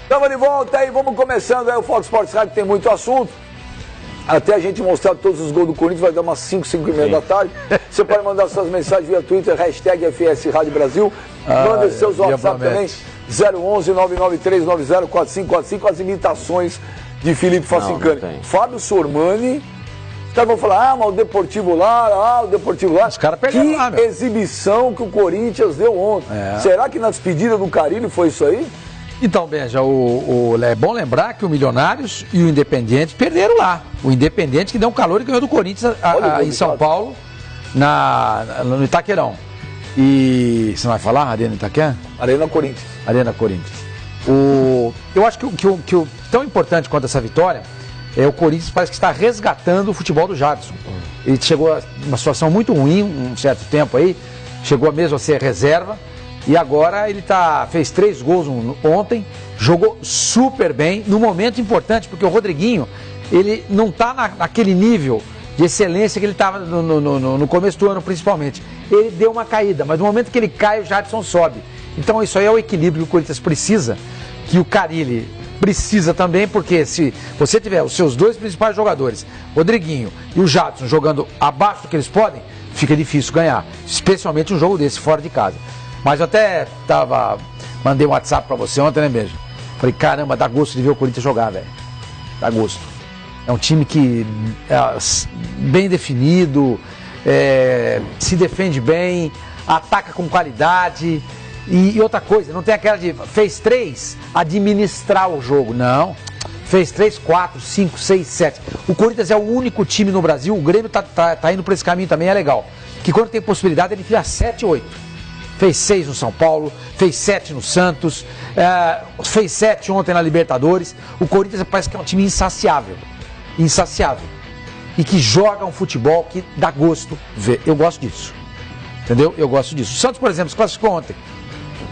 Estamos de volta aí, vamos começando aí o Fox Sports Rádio, tem muito assunto. Até a gente mostrar todos os gols do Corinthians, vai dar umas 5, 5 e meia da tarde. Você pode mandar suas mensagens via Twitter, hashtag FS Rádio Brasil. Manda seus WhatsApp também, 011 993 904545, as imitações de Felipe Facincani. Fábio Sormani, os caras vão falar, mas o Deportivo Lara, o Deportivo Lara. Os caras perderam lá, meu. Exibição que o Corinthians deu ontem. Será que na despedida do Carille foi isso aí? Então, Benja, é bom lembrar que o Milionários e o Independiente perderam lá. O Independiente que deu um calor e ganhou do Corinthians em São Paulo, no Itaquerão. E você não vai falar, Arena Itaquera? Arena Corinthians. Arena Corinthians. Eu acho que o tão importante quanto essa vitória é o Corinthians parece que está resgatando o futebol do Jadson. Ele chegou a uma situação muito ruim um certo tempo aí, chegou mesmo a ser reserva. E agora ele fez 3 gols ontem, jogou super bem, no momento importante, porque o Rodriguinho, ele não está naquele nível de excelência que ele estava no começo do ano, principalmente. Ele deu uma caída, mas no momento que ele cai, o Jadson sobe. Então isso aí é o equilíbrio que o Corinthians precisa, que o Carille precisa também, porque se você tiver os seus 2 principais jogadores, Rodriguinho e o Jadson, jogando abaixo do que eles podem, fica difícil ganhar, especialmente um jogo desse, fora de casa. Mas eu até mandei um WhatsApp pra você ontem, né, Beijo? Falei, caramba, dá gosto de ver o Corinthians jogar, velho. Dá gosto. É um time que é bem definido, se defende bem, ataca com qualidade. E outra coisa, não tem aquela de fez 3, administrar o jogo. Não. Fez 3, 4, 5, 6, 7. O Corinthians é o único time no Brasil, o Grêmio tá indo por esse caminho também, é legal. Que quando tem possibilidade, ele faz 7, 8. Fez 6 no São Paulo, fez 7 no Santos, fez 7 ontem na Libertadores. O Corinthians parece que é um time insaciável. Insaciável. E que joga um futebol que dá gosto ver. Eu gosto disso. Entendeu? Eu gosto disso. O Santos, por exemplo, se classificou ontem.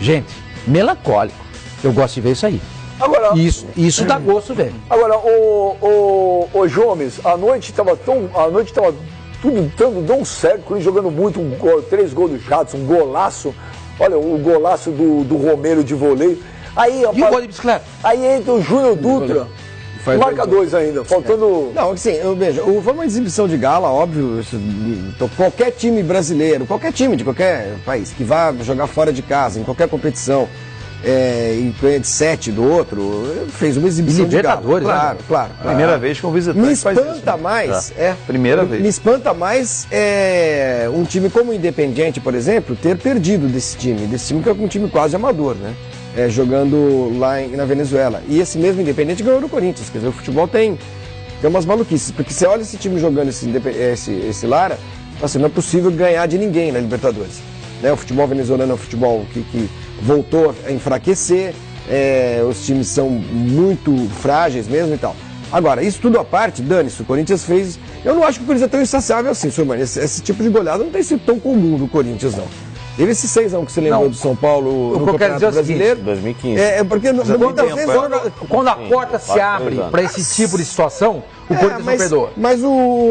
Gente, melancólico. Eu gosto de ver isso aí. Agora, isso dá gosto, velho. Agora, o Jomes, a noite tava tudo tão certo, o Corinthians jogando muito, 3 gols do Jadson, um golaço. Olha, o golaço do Romero de voleio. Aí, e o gol de bicicleta? Aí entra o Júnior Dutra, marca 2 ainda, faltando... Não, assim, veja, foi uma exibição de gala, óbvio, qualquer time brasileiro, qualquer time de qualquer país que vá jogar fora de casa, em qualquer competição, e ganha de 7 do outro, fez uma exibição de gala. Claro, claro. Primeira vez que um visitante me faz isso. espanta mais, primeira vez. Me espanta mais um time como o Independiente, por exemplo, ter perdido desse time que é um time quase amador, né? Jogando lá na Venezuela. E esse mesmo Independiente ganhou do Corinthians, quer dizer, o futebol tem umas maluquices, porque você olha esse time jogando esse Lara, assim, não é possível ganhar de ninguém na Libertadores. Né? O futebol venezuelano é um futebol que voltou a enfraquecer, os times são muito frágeis mesmo e tal. Agora, isso tudo à parte, dane-se, o Corinthians fez... Eu não acho que o Corinthians é tão insaciável assim, senhor Mano. Esse tipo de goleada não tem sido tão comum do Corinthians, não. Teve esse 6x1 que você lembrou do São Paulo no Campeonato Brasileiro. 2015. Porque muitas vezes... Quando a porta se abre para esse tipo de situação, o Corinthians não perdoa. Mas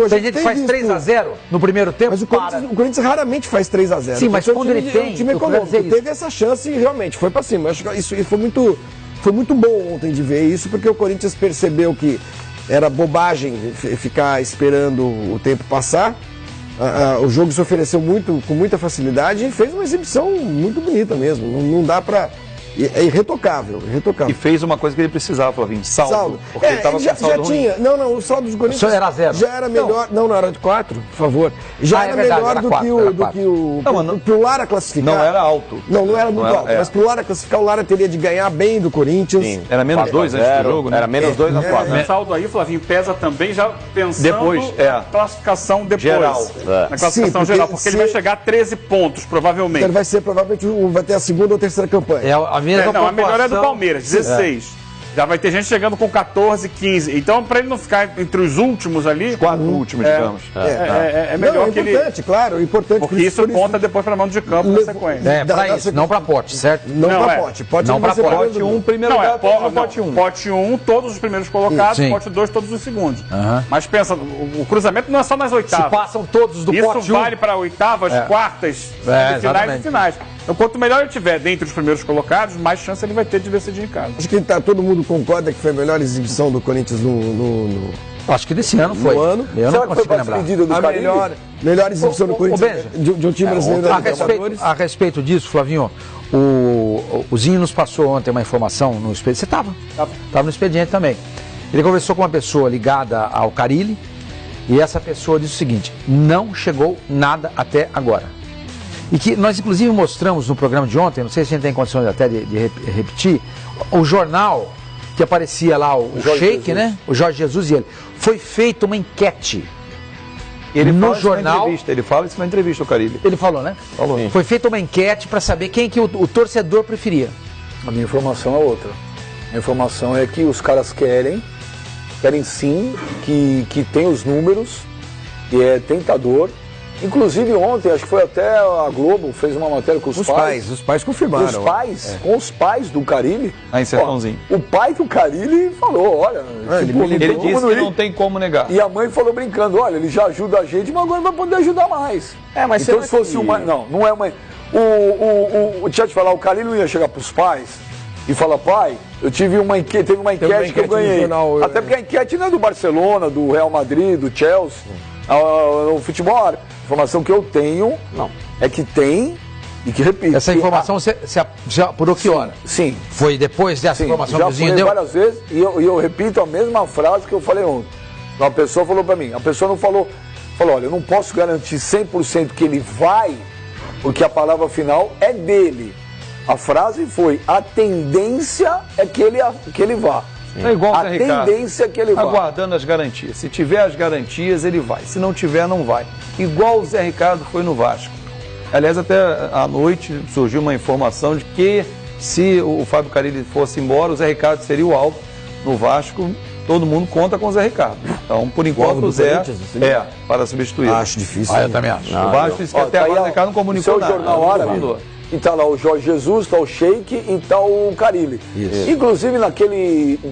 tem gente que faz 3x0 no primeiro tempo. Mas o Corinthians raramente faz 3x0. Sim, mas quando ele tem... O time econômico teve essa chance e realmente foi para cima. Acho que isso foi muito bom ontem de ver isso, porque o Corinthians percebeu que era bobagem ficar esperando o tempo passar. O jogo se ofereceu com muita facilidade e fez uma exibição muito bonita mesmo. Não dá pra... É irretocável. E fez uma coisa que ele precisava, Flavinho, saldo. Porque ele estava com saldo ruim. Tinha. Não, o saldo do Corinthians era 0. Já era melhor. Não era de 4, por favor. Já era melhor do que o Lara classificar. Não era alto. Não era muito alto. Mas pro Lara classificar, o Lara teria de ganhar bem do Corinthians. Sim. Era menos 2 antes do jogo, né? Era menos 2 a 4. O saldo aí, Flavinho, pesa também já pensando na classificação depois. Geral. Na classificação geral, porque ele vai chegar a 13 pontos, provavelmente. Então ele provavelmente vai ter a segunda ou terceira campanha. A melhor é do Palmeiras, 16. Já vai ter gente chegando com 14, 15. Então, para ele não ficar entre os últimos ali... Os 4 últimos, digamos. É melhor que ele... Importante. Porque isso conta depois para mando de campo na sequência. Para isso, não para pote, certo? Não para pote. Pote não para pote 1, primeiro lugar, pote 1. Pote 1, todos os primeiros colocados, pote 2, todos os segundos. Mas pensa, o cruzamento não é só nas oitavas. Se passam todos do pote 1. Isso vale para oitavas, quartas, finais e finais. Então, quanto melhor ele tiver dentre os primeiros colocados, mais chance ele vai ter de decidir em casa. Acho que todo mundo concorda que foi a melhor exibição do Corinthians Acho que desse ano foi. No ano. Eu Será não que foi consigo para a lembrar. despedida do a Carille? melhor exibição do Corinthians Benja, de um time brasileiro da Libertadores. A respeito disso, Flavinho, o Zinho nos passou ontem uma informação no expediente. Você estava? Estava no expediente também. Ele conversou com uma pessoa ligada ao Carille e essa pessoa disse o seguinte: não chegou nada até agora. E que nós inclusive mostramos no programa de ontem, não sei se a gente tem condições até de repetir, o jornal que aparecia lá, o Sheik, né? O Jorge Jesus e ele. Foi feita uma enquete. Ele no fala jornal. Ele fala isso na entrevista, o Carille. Ele falou, né? Falou. Foi feita uma enquete para saber quem que o torcedor preferia. A minha informação é outra. A informação é que os caras querem sim, que tem os números, que é tentador. Inclusive ontem, acho que foi até a Globo, fez uma matéria com os pais. Os pais confirmaram. Os pais, com os pais do Carille. Aí em Sertãozinho. O pai do Carille falou, olha... Ele disse que não tem como negar. E a mãe falou brincando, olha, ele já ajuda a gente, mas agora vai poder ajudar mais. Mas então se fosse uma... Não é uma... Deixa eu te falar, o Carille não ia chegar pros pais e falar, pai, teve uma enquete que eu ganhei. Jornal, até porque a enquete não é do Barcelona, do Real Madrid, do Chelsea, o futebol árabe. A informação que eu tenho é que tem e que repito. Essa informação você apurou que hora? Sim. Foi depois dessa informação já que o Zinho falei deu? várias vezes e eu repito a mesma frase que eu falei ontem. Uma pessoa falou pra mim, a pessoa não falou, olha, eu não posso garantir 100% que ele vai, porque a palavra final é dele. A frase foi, a tendência é que ele vá. É igual o a Zé Ricardo, tendência é que ele vá. aguardando as garantias. Se tiver as garantias, ele vai. Se não tiver, não vai. Igual o Zé Ricardo foi no Vasco. Aliás, até à noite surgiu uma informação de que se o Fábio Carille fosse embora, o Zé Ricardo seria o alvo no Vasco. Todo mundo conta com o Zé Ricardo. Então, por enquanto, o Zé para substituir. Acho difícil. Eu também acho. O Vasco disse que até agora o Zé Ricardo não comunicou nada. Jornal Árabe. E tá lá o Jorge Jesus, tá o Sheik e tá o Carille. Inclusive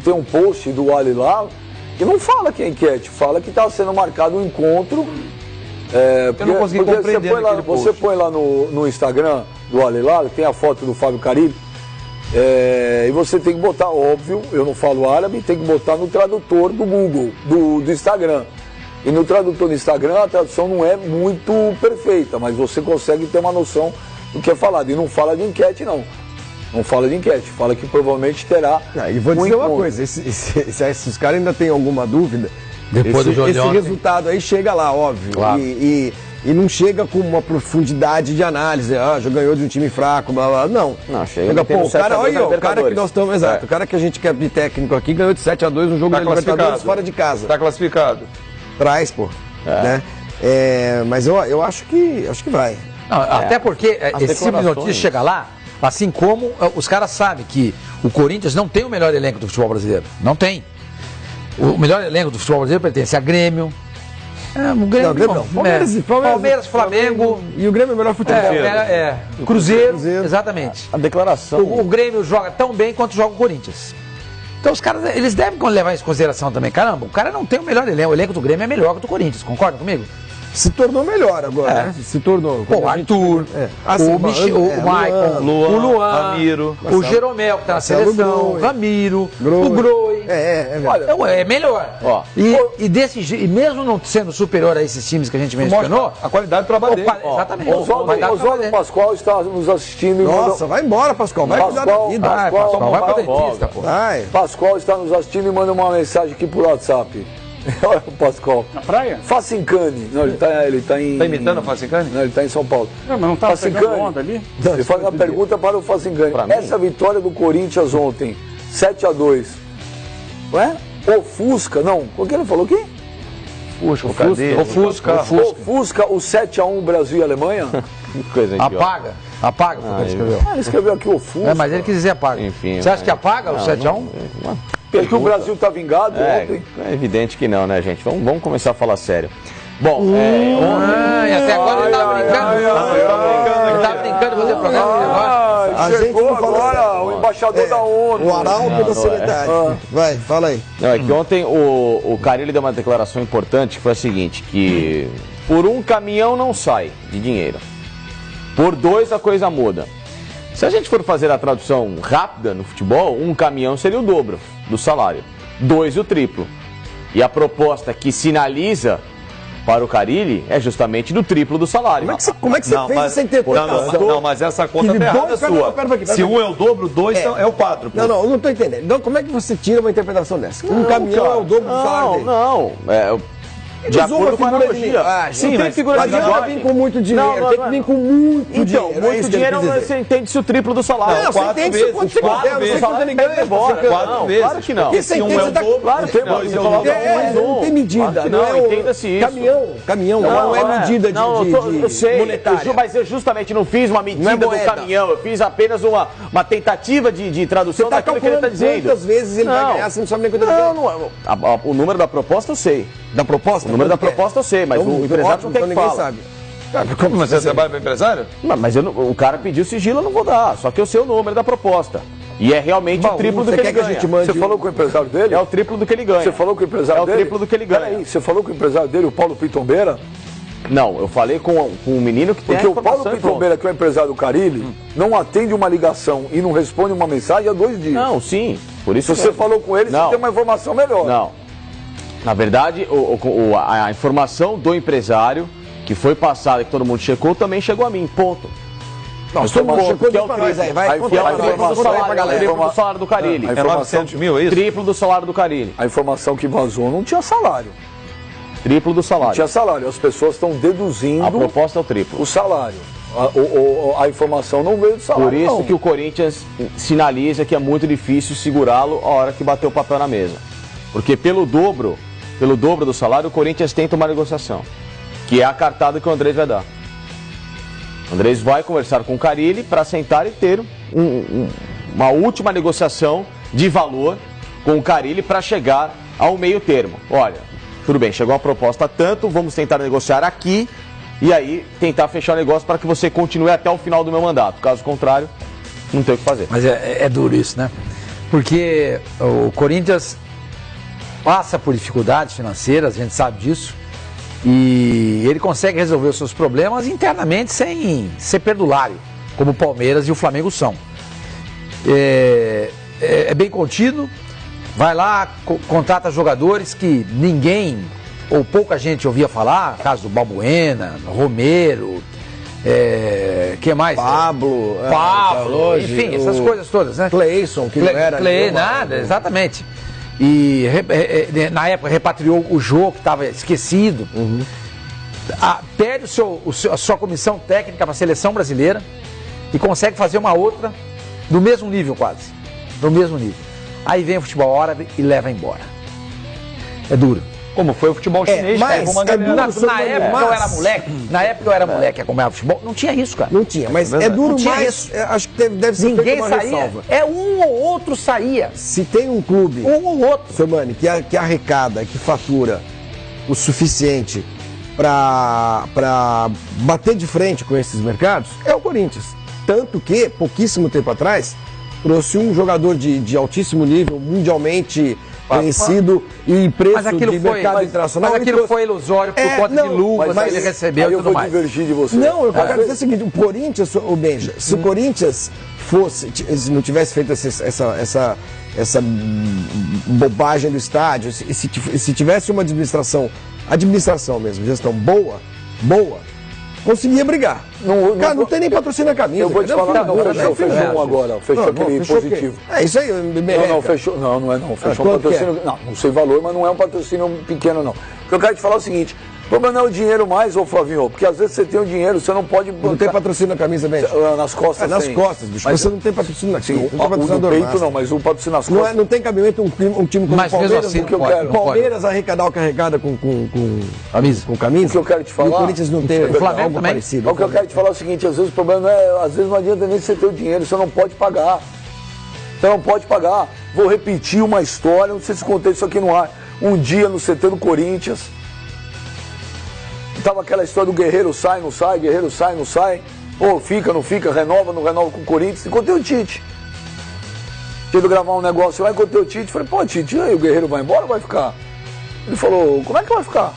tem um post do Ali lá que não fala que é enquete, fala que tá sendo marcado um encontro. Eu não consegui compreender você põe lá no Instagram do Ali lá, tem a foto do Fábio Carille. E você tem que botar, óbvio, eu não falo árabe, tem que botar no tradutor do Google, do Instagram. E no tradutor do Instagram a tradução não é muito perfeita, mas você consegue ter uma noção do que é falado. E não fala de enquete, não. Não fala de enquete, fala que provavelmente terá. E vou dizer uma coisa, se os caras ainda têm alguma dúvida, depois esse resultado aí chega lá, óbvio. Claro. E não chega com uma profundidade de análise. Já ganhou de um time fraco, blá blá. Não. Chega pô, o cara que nós estamos. Exato, o cara que a gente quer de técnico aqui ganhou de 7-2 um jogo da Libertadores fora de casa. Está classificado. Traz, pô. Né? Mas eu acho que vai. Não, até porque esse tipo de notícia chega lá, assim como os caras sabem que o Corinthians não tem o melhor elenco do futebol brasileiro. Não tem. O melhor elenco do futebol brasileiro pertence a Grêmio. O Grêmio não. Palmeiras, Flamengo. E o Grêmio é o melhor futebol. Cruzeiro. Exatamente. A declaração. O Grêmio joga tão bem quanto joga o Corinthians. Então os caras, eles devem levar isso em consideração também. Caramba, o cara não tem o melhor elenco. O elenco do Grêmio é melhor que o do Corinthians. Concorda comigo? Se tornou melhor agora, né? Se tornou. O Arthur, o Maicon, o Luan, Ramiro, o Jeromel que tá na seleção, o Ramiro, o Groi. É melhor. E mesmo não sendo superior a esses times que a gente mencionou, a qualidade do trabalho dele. Exatamente. Oswaldo Pascoal está nos assistindo. Nossa, vai embora, Pascoal. Vai cuidar da vida. Pascoal vai pra dentista, pô. Pascoal está nos assistindo e manda uma mensagem aqui por WhatsApp. Olha o Pascoal. Na praia? Facincani. Não, ele tá em... Está imitando a Facincani? Não, ele está em São Paulo. Não, mas não tá pegando onda ali? Ele faz uma pergunta para o Facincani. Essa vitória do Corinthians ontem, 7-2, ué? Ofusca, não, o que ele falou aqui? Ofusca o 7-1 Brasil e Alemanha? Coisa apaga foi o que ele escreveu. Ele escreveu aqui Ofusca. Mas ele quis dizer apaga. Enfim, você acha que apaga o 7-1? É que o Brasil tá vingado ontem. É evidente que não, né, gente? Vamos começar a falar sério. Bom, e até agora ele tava brincando. Ele tava brincando fazer programa. Chegou agora o embaixador da ONU. O arauto da seriedade. Vai, fala aí. Não, é que ontem o Carille deu uma declaração importante que foi a seguinte, que por um caminhão não sai de dinheiro. Por 2 a coisa muda. Se a gente for fazer a tradução rápida no futebol, um caminhão seria o dobro do salário, 2 o triplo. E a proposta que sinaliza para o Carille é justamente do triplo do salário. Como é que você fez essa interpretação? Não, mas essa conta tá errada sua. Se um é o dobro, 2 é o 4. Não, não estou entendendo. Então, como é que você tira uma interpretação dessa? Um caminhão é o dobro do salário dele. Não. De acordo com a analogia. Sim, mas figura de linguagem. Tem que vir com muito dinheiro. Tem que vir com muito dinheiro. Então, muito dinheiro você entende-se o triplo do salário. Não, você entende se quanto você quer. Você quanto ele ganha. Claro que não. Se um é o dobro, claro que não tem medida. Não, entenda-se isso. Caminhão não é medida de monetária. Mas eu justamente não fiz uma medida do caminhão. Eu fiz apenas uma tentativa de tradução daquilo que ele está dizendo. Quantas vezes ele vai ganhar, você não sabe nem quanto ele ganha. Não. O número da proposta eu sei. Da proposta? O número da proposta eu sei, mas o empresário não tem que falar. Sabe. Como você trabalha para empresário? Não, mas o cara pediu sigilo, eu não vou dar. Só que eu sei o número da proposta. E é realmente o triplo do que ele ganha. Você falou com o empresário dele? É o triplo do que ele ganha. Você falou com o empresário dele? É o triplo do que ele ganha. Peraí, você falou com o empresário dele, o Paulo Pitombeira? Não, eu falei com um menino que tem Porque o Paulo Pitombeira, que é o empresário do Carille, não atende uma ligação e não responde uma mensagem há 2 dias. Não, sim. Por isso se você falou com ele, você tem uma informação melhor. Não. Na verdade, a informação do empresário que foi passada e que todo mundo checou também chegou a mim. Ponto. Não, todo mundo checou de pra nós aí. Vai contar o triplo do salário do Carille. É 900 mil, é isso? Triplo do salário do Carille. A informação que vazou não tinha salário. Triplo do salário. Não tinha salário. As pessoas estão deduzindo. A proposta é o triplo. O salário. A informação não veio do salário. Por isso que o Corinthians sinaliza que é muito difícil segurá-lo a hora que bater o papel na mesa. Porque pelo dobro do salário, o Corinthians tenta uma negociação, que é a cartada que o Andrés vai dar. O Andrés vai conversar com o Carille para sentar e ter uma última negociação de valor com o Carille para chegar ao meio termo. Olha, tudo bem, chegou a proposta tanto, vamos tentar negociar aqui e aí tentar fechar o negócio para que você continue até o final do meu mandato. Caso contrário, não tem o que fazer. Mas é duro isso, né? Porque o Corinthians passa por dificuldades financeiras, a gente sabe disso, e ele consegue resolver os seus problemas internamente sem ser perdulário, como o Palmeiras e o Flamengo são. É bem contido, vai lá, contrata jogadores que ninguém ou pouca gente ouvia falar, caso do Balbuena, Romero, que mais? Pablo, enfim, essas coisas todas, né? Cleison, que não era... Nada, exatamente. E na época repatriou o Jô, que estava esquecido. Perde a sua comissão técnica para a seleção brasileira e consegue fazer uma outra do mesmo nível quase. Do mesmo nível. Aí vem o futebol árabe e leva embora. É duro. Como foi o futebol chinês, mas uma galera. Na época eu era moleque a acompanhar futebol, não tinha isso, cara. Não tinha, mas é duro mais. Acho que deve ser ninguém uma saía. ressalva. Um ou outro saía. Se tem um clube, um ou outro, seu Mani, que arrecada, que fatura o suficiente para bater de frente com esses mercados, é o Corinthians. Tanto que, pouquíssimo tempo atrás, trouxe um jogador de altíssimo nível, mundialmente conhecido e preço de mercado internacional. Mas aquilo foi ilusório por conta de luvas que ele recebeu e tudo mais. Eu vou divergir de você. Não, eu quero dizer o seguinte, o Corinthians, o Benja, se o Corinthians se não tivesse feito essa bobagem do estádio, se tivesse uma administração mesmo, gestão boa, conseguia brigar. Cara, não tem nem patrocínio na camisa. Eu vou te falar, fechou agora. Fechou aquele positivo. É isso aí, Não, fechou. Não é não. Fechou um patrocínio. Não sei valor, mas não é um patrocínio pequeno, não. O que eu quero te falar é o seguinte: o problema não é o dinheiro mais, ô Flavinho, porque às vezes você tem o dinheiro, você não pode. Não tem patrocínio na camisa, bem? Nas costas. Nas costas, bicho. Mas você não tem patrocínio na camisa. No peito não, mas o patrocínio nas costas. Não tem cabimento um time como o Palmeiras. Assim, que eu quero. Palmeiras arrecadar o que arrecada com camisa. O que eu quero te falar. E o Corinthians não tem algo parecido. O que eu quero te falar é o seguinte: às vezes o problema não é. Às vezes não adianta nem você ter o dinheiro, você não pode pagar. Você não pode pagar. Vou repetir uma história, não sei se contei isso aqui no ar. Um dia no CT do Corinthians. Tava aquela história do Guerreiro sai, não sai, Guerreiro sai, não sai. Ou fica, não fica, renova, não renova com o Corinthians. Encontrei o Tite. Tive que gravar um negócio lá, encontrei o Tite. Falei, pô, Tite, e aí, o Guerreiro vai embora ou vai ficar? Ele falou, como é que vai ficar?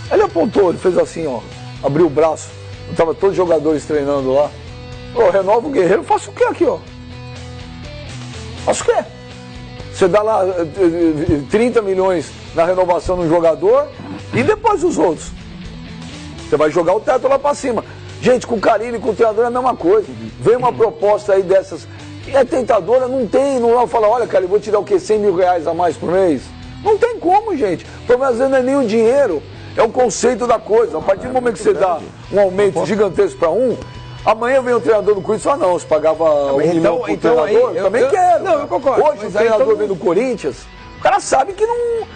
Aí ele apontou, ele fez assim, ó, abriu o braço. Tava todos os jogadores treinando lá. Pô, renova o Guerreiro, faço o quê aqui, ó? Faço o quê? Você dá lá 30 milhões na renovação do jogador e depois os outros. Você vai jogar o teto lá pra cima. Gente, com o Carille e com o treinador é a mesma coisa. Vem uma proposta aí dessas. É tentadora, não tem. Não vai falar, olha, cara, eu vou te dar o quê? 100 mil reais a mais por mês? Não tem como, gente. O problema às vezes não é nem o dinheiro, é o conceito da coisa. A partir do momento que você dá um aumento gigantesco para um, amanhã vem o treinador do Corinthians e fala, não, você pagava $1 milhão pro treinador, eu também quero. Não, eu concordo. Hoje o treinador vem do Corinthians, o cara sabe que não...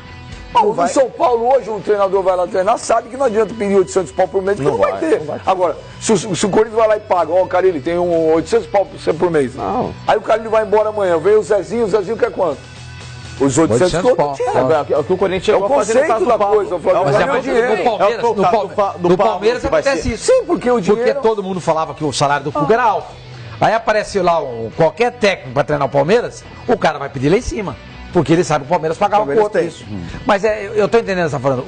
No São Paulo hoje um treinador vai lá treinar, sabe que não adianta pedir 800 pau por mês, porque não vai ter. Agora, se o Corinthians vai lá e paga, ó, cara, ele tem 800 pau por mês. Não. Aí o cara ele vai embora amanhã, vem o Zezinho quer quanto? Os 800 pau. É o que o Corinthians É o chegou a fazer no caso conceito do da Pablo. coisa, o Flamengo Mas vai é ganhar muito dinheiro. no Palmeiras, no Palmeiras que vai acontece ser. isso. Sim, porque o dinheiro... Porque todo mundo falava que o salário do Cuca era alto. Aí apareceu lá qualquer técnico para treinar o Palmeiras, o cara vai pedir lá em cima. Porque ele sabe que o Palmeiras pagava quanto isso. Mas eu estou entendendo o que você está falando.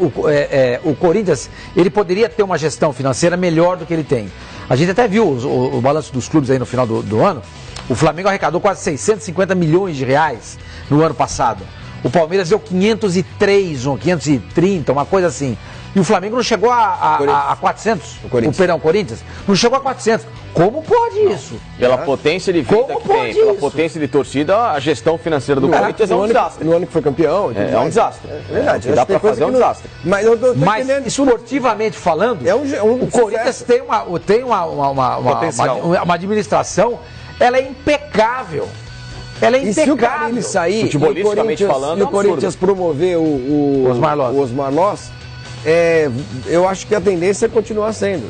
O Corinthians, ele poderia ter uma gestão financeira melhor do que ele tem. A gente até viu o balanço dos clubes aí no final do ano. O Flamengo arrecadou quase 650 milhões de reais no ano passado. O Palmeiras deu 503, 530, uma coisa assim. E o Flamengo não chegou a 400. O Corinthians não chegou a 400. Como pode isso? Pela potência de vida Como que pode tem, pela isso? potência de torcida, a gestão financeira do Corinthians é um desastre. No ano que foi campeão. É um desastre. É verdade. Dá pra fazer um desastre. Mas eu tô Mas entendendo. esportivamente falando, um o Corinthians sucesso. tem uma administração, ela é impecável. Ela é E se o impecável. Carille sair Futebolisticamente e o Corinthians- falando, e é o um Corinthians promover o Osmar Loss, eu acho que a tendência é continuar sendo.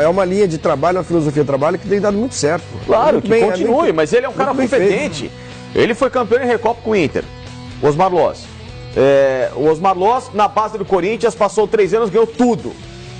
É uma linha de trabalho, uma filosofia de trabalho que tem dado muito certo. Claro, Muito que bem, continue, muito- mas ele é um cara muito bem competente. Ele foi campeão em Recopa com o Inter, Osmar Loss. O Osmar Loss, na base do Corinthians, passou 3 anos, ganhou tudo.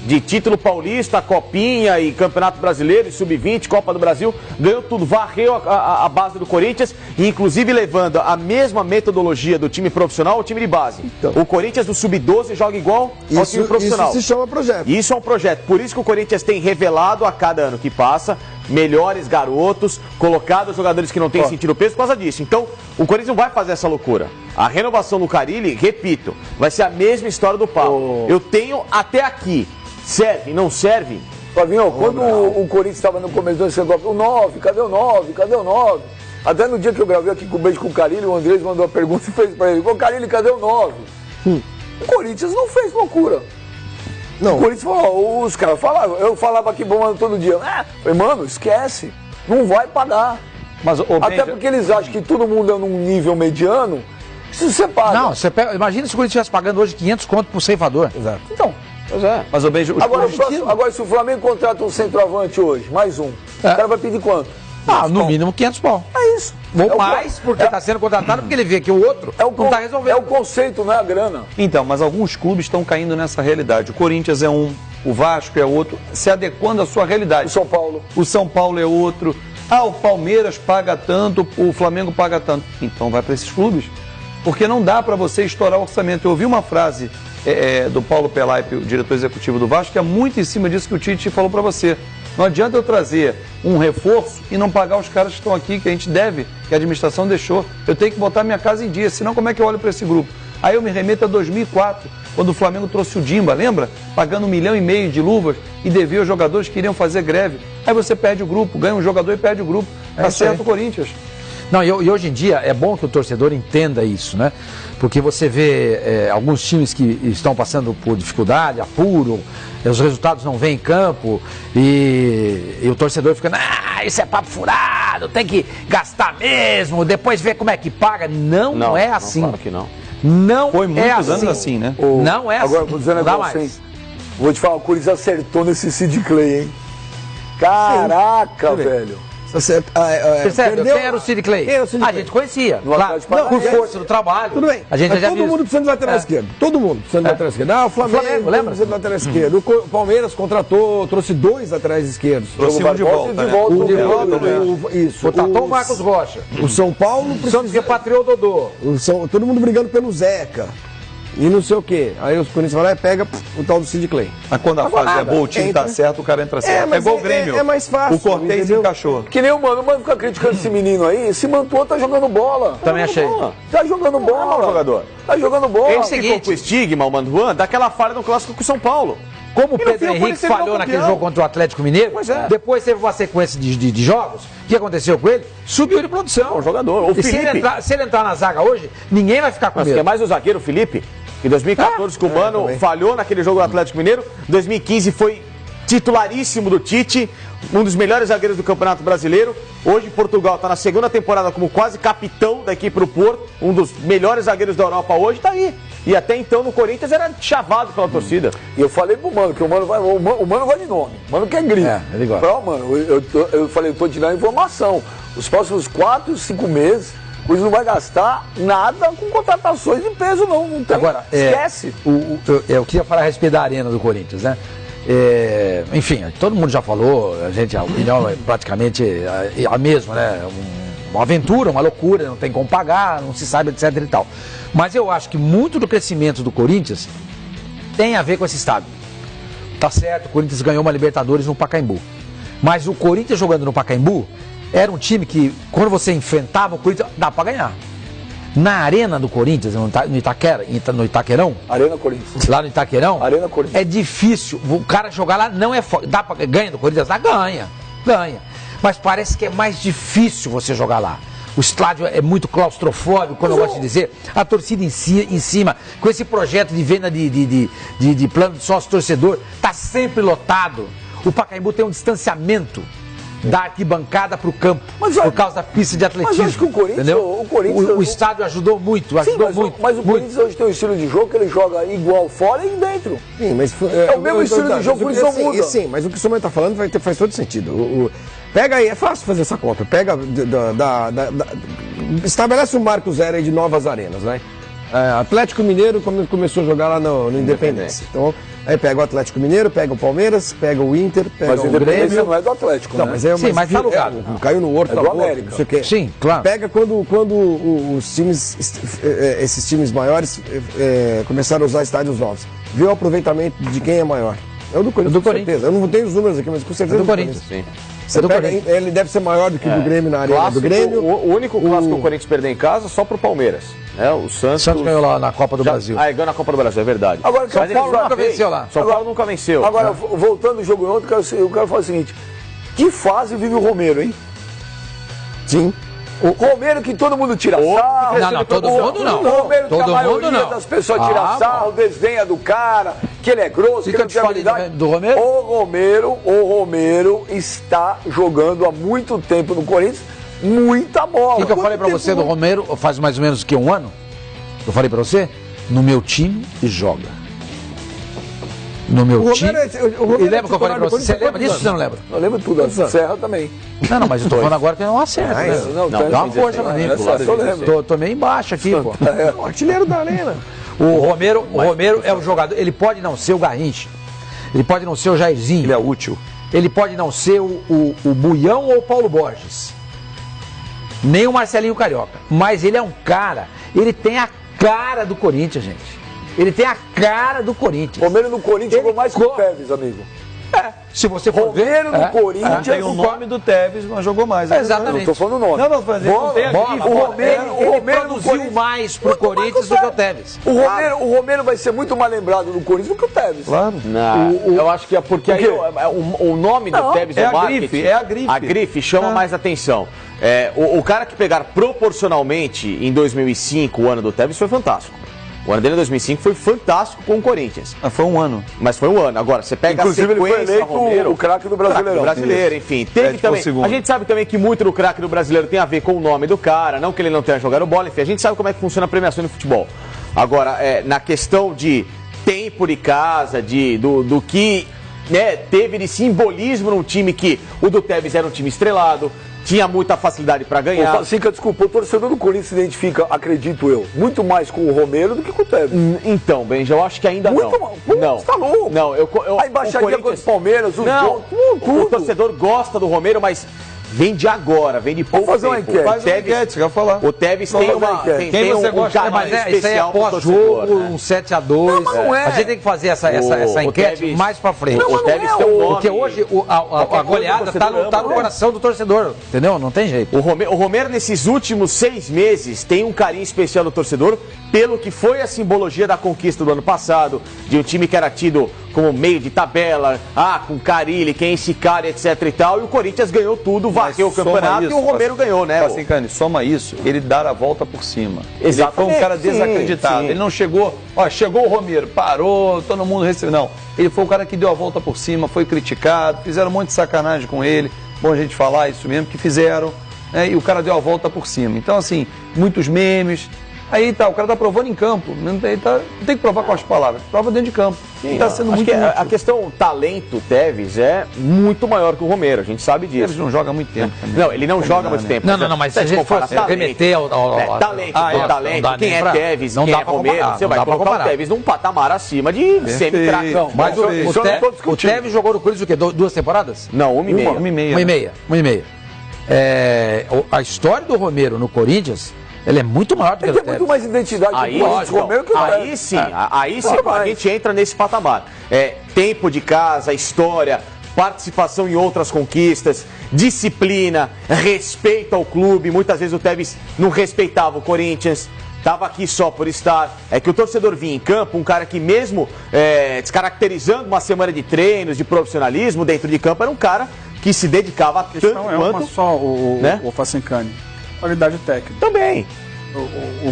De título paulista, Copinha e Campeonato Brasileiro, e Sub-20, Copa do Brasil, ganhou tudo, varreu a base do Corinthians, e inclusive levando a mesma metodologia do time profissional ao time de base. Então. O Corinthians do Sub-12 joga igual ao time profissional. Isso se chama projeto. Isso é um projeto. Por isso que o Corinthians tem revelado a cada ano que passa melhores garotos, colocado jogadores que não têm sentido peso por causa disso. Então, o Corinthians não vai fazer essa loucura. A renovação do Carille, repito, vai ser a mesma história do Paulo. Eu tenho até aqui. Serve, não serve? Flavinho, quando o Corinthians estava no começo do ano, você falou, o 9, cadê o 9? Cadê o 9? Até no dia que eu gravei aqui com o Beijo com o Carille, o Andrés mandou a pergunta e fez pra ele, ô Carille, cadê o 9? O Corinthians não fez loucura. Não. O Corinthians falou, os caras falavam, eu falava aqui bom todo dia. Falei, mano, esquece, não vai pagar. Mas, Até porque eles acham que todo mundo é num nível mediano, se você paga. Não, você pega, imagina se o Corinthians estivesse pagando hoje 500 conto por ceifador. Exato. Então, Pois é. Mas o Benjo, agora se o Flamengo contrata um centroavante hoje, mais um, o cara vai pedir quanto? No mínimo 500 pau. É isso. Ou É o- mais, porque está sendo contratado, porque ele vê que o outro É o, não está resolvendo. é o conceito, não é a grana. Então, mas alguns clubes estão caindo nessa realidade. O Corinthians é um, o Vasco é outro, se adequando à sua realidade. O São Paulo. O São Paulo é outro. O Palmeiras paga tanto, o Flamengo paga tanto. Então vai para esses clubes. Porque não dá para você estourar o orçamento. Eu ouvi uma frase do Paulo Pelaipe, o diretor executivo do Vasco, que é muito em cima disso que o Tite falou para você. Não adianta eu trazer um reforço e não pagar os caras que estão aqui, que a gente deve, que a administração deixou. Eu tenho que botar minha casa em dia, senão como é que eu olho para esse grupo? Aí eu me remeto a 2004, quando o Flamengo trouxe o Dimba, lembra? Pagando 1,5 milhão de luvas e devia aos jogadores que iriam fazer greve. Aí você perde o grupo, ganha um jogador e perde o grupo. Tá certo o Corinthians. Não, e hoje em dia é bom que o torcedor entenda isso, né? Porque você vê alguns times que estão passando por dificuldade, apuro, os resultados não vêm em campo e o torcedor fica, isso é papo furado, tem que gastar mesmo, depois ver como é que paga. Não é assim. Claro que não. Não Foi é muitos assim. anos assim, né? Não é assim. Agora, vou dizer um Não dá negócio, mais. hein? Vou te falar, o Corinthians acertou nesse Sid Clay, hein? Caraca, velho. Percebe? Perdeu- Quem era o Sid Clay? Quem era o Sid A Clay? gente conhecia. No Claro, Atlético Paranaense. por força do trabalho. Tudo bem. A gente Mas já todo viu. mundo precisa de lateral esquerdo. Todo mundo precisa de lateral esquerdo. O Flamengo lembra? precisa de lateral esquerdo. O Palmeiras trouxe 2 laterais esquerdos. Trouxe um de volta, né? volta, De volta, né? isso. Contratou o Marcos Rocha. O São Paulo O Santos repatriou o Dodô. todo mundo brigando pelo Zeca. e não sei o quê. Aí os Corinthians vão lá e pega o tal do Sid Clay. Mas quando a Agora fase é nada, boa, o time tá entra. certo, o cara entra certo. É mas igual o Grêmio. é mais fácil, O Cortez entendeu? encaixou. Que nem o Mano fica criticando esse menino aí. Esse Mantua tá jogando bola. Também achei. Tá jogando bola. é mau jogador. Tá jogando bola. Ele ficou com o estigma, o Mantuan, daquela falha no clássico com o São Paulo. Como o E no Pedro fim, o Henrique Corinthians virou falhou naquele campeão. jogo contra o Atlético Mineiro, Pois é. depois teve uma sequência de jogos. O que aconteceu com ele? Subiu de produção. Bom jogador. O E se ele entrar na zaga hoje, ninguém vai ficar com Mas medo. quer mais o zagueiro Felipe, que em 2014 com o Mano falhou naquele jogo do Atlético Mineiro. 2015 foi titularíssimo do Tite, um dos melhores zagueiros do Campeonato Brasileiro. Hoje Portugal está na segunda temporada como quase capitão da equipe do Porto, um dos melhores zagueiros da Europa hoje, tá aí. E até então no Corinthians era chavado pela torcida. E eu falei pro Mano que o Mano vai de nome. O Mano quer grito. Ele gosta. Falei, ó, Mano, eu falei, eu tô te dando informação. Os próximos 4, 5 meses, o Corinthians não vai gastar nada com contratações de peso, não. Não tem. Agora, esquece. Eu queria falar a respeito da arena do Corinthians, né? Enfim, todo mundo já falou, a opinião é praticamente a mesma, né? Uma aventura, uma loucura, não tem como pagar, não se sabe, etc e tal. Mas eu acho que muito do crescimento do Corinthians tem a ver com esse estádio. Tá certo, o Corinthians ganhou uma Libertadores no Pacaembu. Mas o Corinthians jogando no Pacaembu era um time que, quando você enfrentava o Corinthians, dá pra ganhar. Na arena do Corinthians, no Itaquerão, Arena Corinthians. lá no Itaquerão, Arena Corinthians. é difícil. O cara jogar lá não é forte. Ganha do Corinthians lá? Ganha. Mas parece que é mais difícil você jogar lá. O estádio é muito claustrofóbico, como eu gosto de dizer. A torcida em cima, com esse projeto de venda de plano de sócio-torcedor, está sempre lotado. O Pacaembu tem um distanciamento da arquibancada para o campo, por causa da pista de atletismo. Mas acho que o Corinthians... entendeu? O Corinthians- O estádio ajudou muito, Sim, mas o Corinthians hoje tem um estilo de jogo que ele joga igual fora e dentro. Sim, mas É o mesmo estilo de jogo, por isso não muda. Sim, mas o que o senhor está falando faz todo sentido. Pega aí, é fácil fazer essa conta. Pega, estabelece um marco zero aí de novas arenas, né? Atlético Mineiro começou a jogar lá no Independência. Então, aí pega o Atlético Mineiro, pega o Palmeiras, pega o Inter, pega Mas o o Independência Grêmio. não é do Atlético, Não, né? mas é Sim, mas tá alugado. Caiu no Horto, É do tá bom, América. não sei o quê. Sim, claro. Pega quando os times, esses times maiores começaram a usar estádios novos. Vê o aproveitamento de quem é maior. É o do Corinthians, Do com Corinthians. certeza. Eu não tenho os números aqui, mas com certeza É do Corinthians. Sim. Você do pega, Corinthians. ele deve ser maior do que o do Grêmio na arena Clássico, do Grêmio. o único clássico que o Corinthians perdeu em casa só pro Palmeiras. Né? O O Santos ganhou lá na Copa do Brasil. Ganhou na Copa do Brasil, é verdade. Agora, Mas São ele Paulo já nunca fez. venceu lá. São Paulo nunca venceu. Agora, voltando do jogo ontem, eu quero falar o seguinte. Que fase vive o Romero, hein? Sim. O Romero que todo mundo tira sarro. Não, todo mundo não. O Romero que Todo a maioria mundo não. das pessoas tira Ah, sarro, desdenha do cara, que ele é grosso, que que ele eu não te tem falei habilidade. do Romero? O Romero está jogando há muito tempo no Corinthians, muita bola. O que eu falei pra você do Romero, faz mais ou menos que um ano? Eu falei pra você? No meu time joga. No meu O time. Romero E lembra que eu falei pra você? Você lembra disso ou você não lembra? Eu lembro tudo, a Serra também. Não, mas eu tô falando agora que não acerta. né? Não, Dá uma força pra mim. Essa eu lembro. Tô meio embaixo aqui, pô. O artilheiro da arena. O Romero é um jogador. Ele pode não ser o Garrincha. Ele pode não ser o Jairzinho. Ele é útil. Ele pode não ser o Buião ou o Paulo Borges. Nem o Marcelinho Carioca. Mas ele é um cara. Ele tem a cara do Corinthians, gente. Ele tem a cara do Corinthians. Romero no Corinthians jogou mais que o Tevez, amigo. Se você for ver. Romero no Corinthians. Tem o nome do Tevez, mas jogou mais. Exatamente. Não tô falando o nome. Não, mas ele não tem a grife. O Romero Ele no produziu Corinthians. mais pro Corinthians do que o Tevez. O Romero vai ser muito mais lembrado no Corinthians do que o Tevez. Claro. Não, eu acho que é porque aí o nome do Tevez é no a marketing, grife, é a grife. A grife chama mais atenção. O cara que pegar proporcionalmente em 2005, o ano do Tevez, foi fantástico. O ano dele em 2005 foi fantástico com o Corinthians. Mas foi um ano. Mas foi um ano. Agora, você pega Inclusive, a ele foi sequência, eleito Romero, o craque do Brasileirão. brasileiro, enfim. Teve Ficou também. segundo. A gente sabe também que muito do craque do brasileiro tem a ver com o nome do cara, não que ele não tenha jogado bola, enfim, a gente sabe como é que funciona a premiação de futebol. Agora, na questão de tempo de casa, do que teve de simbolismo num time que o do Tevez era um time estrelado, tinha muita facilidade para ganhar. Facica, desculpa, o torcedor do Corinthians se identifica, acredito eu, muito mais com o Romero do que com o Tevez. Então, Benja, eu acho que ainda Muito não. mal. Pô, Não, você tá louco. Não, A embaixadinha contra o Palmeiras, o Não, jogo, tudo. o torcedor gosta do Romero, mas vem de agora, vem de pouco fazer uma tempo. enquete. Faz uma enquete, você quer falar. O Tevez tem uma Quem tem você um gosta carinho Mas isso aí é especial pro pós-jogo, torcedor, né? um 7-2. mas não é. A gente tem que fazer essa O enquete Tevez- mais pra frente. O Tevez tem um nome. Porque hoje a goleada tá no coração do torcedor, entendeu? Não tem jeito. O Romero, nesses últimos 6 meses, tem um carinho especial do torcedor pelo que foi a simbologia da conquista do ano passado, de um time que era tido como meio de tabela, com Carille, quem é esse cara, etc e tal, e o Corinthians ganhou tudo, varreu o campeonato e o Romero ganhou, né? Assim, Cane, soma isso, ele dar a volta por cima. Exatamente. Ele foi um cara Sim, desacreditado. sim. Ele não chegou, chegou o Romero, parou, todo mundo recebeu. Não, ele foi o cara que deu a volta por cima, foi criticado, fizeram um monte de sacanagem com ele. Bom a gente falar isso mesmo, que fizeram, né? E o cara deu a volta por cima. Então, assim, muitos memes. Aí tá, o cara tá provando em campo. Não tem que provar com as palavras, prova dentro de campo. E tá sendo Acho muito que a útil. questão talento Tevez é muito maior que o Romero, a gente sabe disso. Eles não jogam há muito tempo também. Não, ele não joga há muito tempo. Não, mas se a gente for remeter ao talento, não talento, dá quem nem é pra- Tevez, não quem dá é pra Romero, comparar, você não vai dá pra colocar o comparar. Tevez num patamar acima de semi-craque. Não, Mas Isso eu não tô o discutindo. Tevez jogou no Corinthians o quê? 2 temporadas? Não, uma e meia. Uma e meia. Uma e meia. A história do Romero no Corinthians, ela é muito maior do que Ele a tem do muito Tevez. mais identidade Aí, com o Corinthians lógico, Romero que o aí Tevez. sim, aí sim Claro, a mas- gente entra nesse patamar. Tempo de casa, história, participação em outras conquistas, disciplina, respeito ao clube. Muitas vezes o Tevez não respeitava o Corinthians, estava aqui só por estar. É que o torcedor vinha em campo, um cara que mesmo descaracterizando uma semana de treinos, de profissionalismo dentro de campo, era um cara que se dedicava A questão tanto é uma quanto... só, né? o Facincani. Qualidade técnica. Também.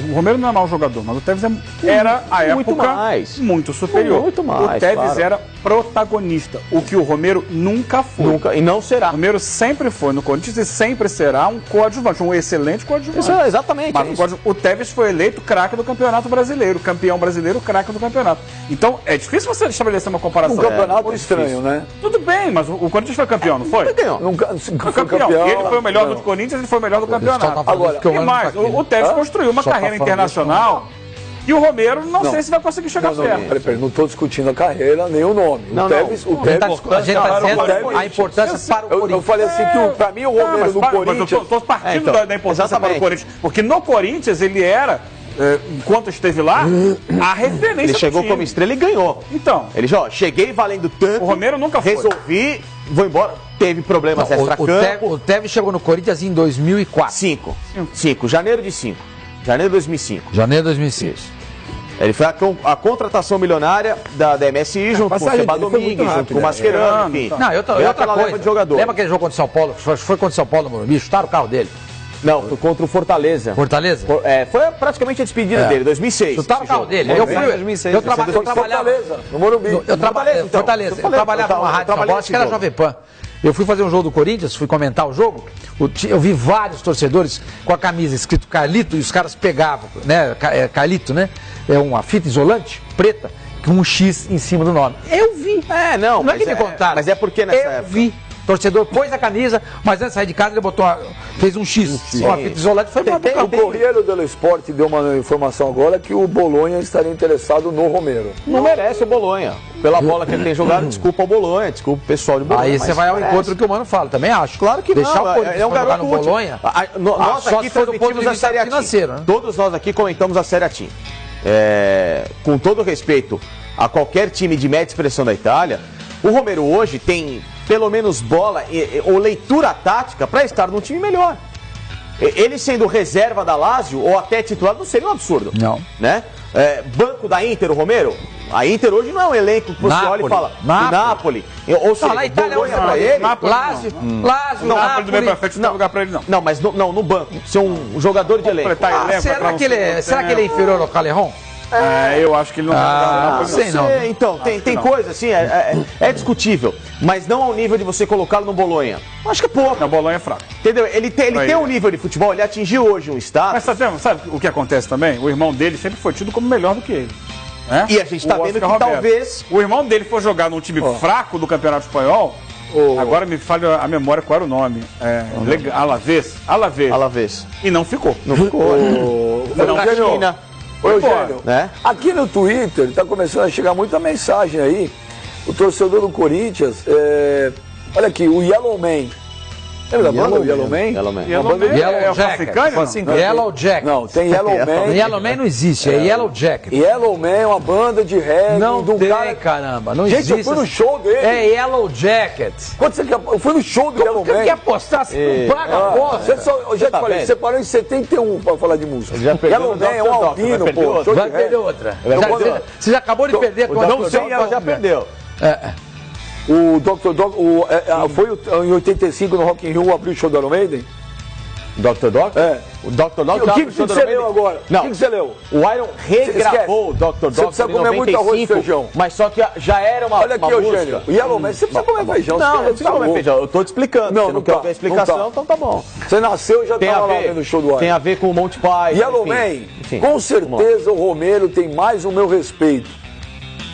O Romero não é mau jogador, mas o Tevez era, à Muito época, mais. muito superior. Muito mais, o Tevez claro. era protagonista, o que o Romero nunca foi. Nunca, e não será. O Romero sempre foi no Corinthians e sempre será um coadjuvante, um excelente coadjuvante. Isso é exatamente. Mas é isso. o Tevez foi eleito craque do Campeonato Brasileiro, campeão brasileiro, craque do campeonato. Então, é difícil você estabelecer uma comparação. Um campeonato muito estranho, difícil. né? Tudo bem, mas o Corinthians foi campeão, não foi? Ganhou. Nunca Foi foi campeão. Ele foi o melhor Não. do Corinthians, ele foi o melhor do só tá campeonato. falando Agora, isso porque o E Mano mais, tá aqui, né? o Tevez construiu uma Só tá carreira falando internacional e o Romero não sei se vai conseguir chegar perto. Peraí, não estou discutindo a carreira nem o nome. Não, o Tevez, não. o A gente Tevez, tá dizendo a importância para o eu Corinthians. falei assim que pra mim o Romero no Mas eu Corinthians. estou partindo então, da importância exatamente. para o Corinthians. Porque no Corinthians ele era, enquanto esteve lá, a referência Ele do chegou time. como estrela e ganhou. Então, Ele já, cheguei valendo tanto. O Romero nunca foi. Resolvi, vou embora. Teve problemas Não, extra-campo. o Tevez chegou no Corinthians em 2004. 5. Janeiro de 5. Janeiro de 2005. Janeiro de 2006. Ele foi a contratação milionária da MSI junto com o passagem Seba dele foi muito Domingues, junto rápida, com o Mascherano, né? enfim. Não, Veio outra aquela coisa. leva de jogador. Lembra aquele jogo contra o São Paulo? Foi contra o São Paulo no Morumbi? Chutaram o carro dele. Não, foi contra o Fortaleza. Fortaleza? Foi praticamente a despedida dele, 2006. Chutaram o esse carro jogo. dele. Eu trabalhava. Fortaleza, no Morumbi. Fortaleza. Eu trabalhava numa rádio de São Paulo, acho que era Jovem Pan. Eu fui fazer um jogo do Corinthians, fui comentar o jogo. Eu vi vários torcedores com a camisa escrito Carlito e os caras pegavam, né? Carlito, né? É uma fita isolante preta com um X em cima do nome. Eu vi. Não, Não é mas que me contaram. Mas é porque nessa Eu época... vi. Torcedor pôs a camisa, mas antes de sair de casa ele fez um X. Uma fita isolante e foi para o O campo. Corriere dello Sport deu uma informação agora que o Bolonha estaria interessado no Romero. Não merece o Bolonha. Pela bola que ele tem jogado, desculpa o Bolonha, desculpa o pessoal de Bolonha. Aí você mas vai ao merece. encontro do que o Mano fala, também acho. Claro que Deixar não, o Corinthians é um pra jogar garoto no útil. Bolonha. Nós só aqui se for do ponto de transmitimos a vista Série A financeiro, né? Todos nós aqui comentamos a Série A Team. Com todo respeito a qualquer time de média expressão da Itália, o Romero hoje tem pelo menos bola ou leitura tática para estar num time melhor. Ele sendo reserva da Lazio ou até titular não seria um absurdo. Não. Né? Banco da Inter, o Romero. A Inter hoje não é um elenco que você olha e fala Napoli. Ou seja, na Itália é Bolonha um pra ele. Lázio, Não, Napoli do meio pra frente não tem lugar pra ele, não. Não, mas no banco. Ser um jogador de elenco. Completar elenco, Será pra que ele é inferior ao Calerron? Eu acho que ele não vai jogar no Napoli, sei não. Então, tem não. coisa assim, é discutível. Mas não ao nível de você colocá-lo no Bolonha. Acho que é pouco. não. Bolonha é fraco. Entendeu? Ele tem um nível de futebol, ele atingiu hoje um status. Mas sabe o que acontece também? O irmão dele sempre foi tido como melhor do que ele. Né? E a gente tá O vendo Oscar que Roberto. talvez... O irmão dele for jogar num time fraco do Campeonato Espanhol, agora me falha a memória qual era o nome. Alavés. Alavés. E não ficou. Não ficou. Eugênio, ô, Eugênio, né? aqui no Twitter está começando a chegar muita mensagem aí. O torcedor do Corinthians, olha aqui, o Yellow Man, Lembra da banda Yellow Man? Yellow Man. Yellow Man é o africano? Yellow Jacket. Não, tem Yellow Man. Yellow Man não existe, é Yellow Jacket. Yellow Man é uma banda de reggae. Não de um tem, cara... caramba, não Gente, existe. eu fui no show dele. É Yellow Jacket. Quanto você quer... Eu fui no show do Yellow Você Man. quer apostar? Você não paga a aposta. Eu já te falei, vendo? você parou em 71 pra falar de música. Já perdeu Yellow no Man é um Dr. Dr. albino, Vai perder pô. outra. show de Vai reggae. perder outra. Então, Você já acabou de perder com a Não Dr. sei, Dr. ela já perdeu. O Dr. Foi em 85 no Rock in Rio, abriu o show do Iron Maiden? Dr. Dr? É. O Dr. Dr. O que você leu agora? Não. O que você leu? O Iron regravou o Dr. Você Dr. precisa em comer muito arroz e 95, feijão. mas só que já era uma Olha aqui, uma Eugênio. música. O Yellow Man, você precisa comer feijão. Não, você não precisa comer feijão. Eu tô te explicando. Não, Você não não quer tá, ouvir a explicação, não tá. então tá bom. Você nasceu e já Tem a estava lá ver, vendo o show do Iron. tem a ver com o Monty Python. Yellow enfim. Man, Enfim, com vamos lá. certeza o Romero tem mais o meu respeito.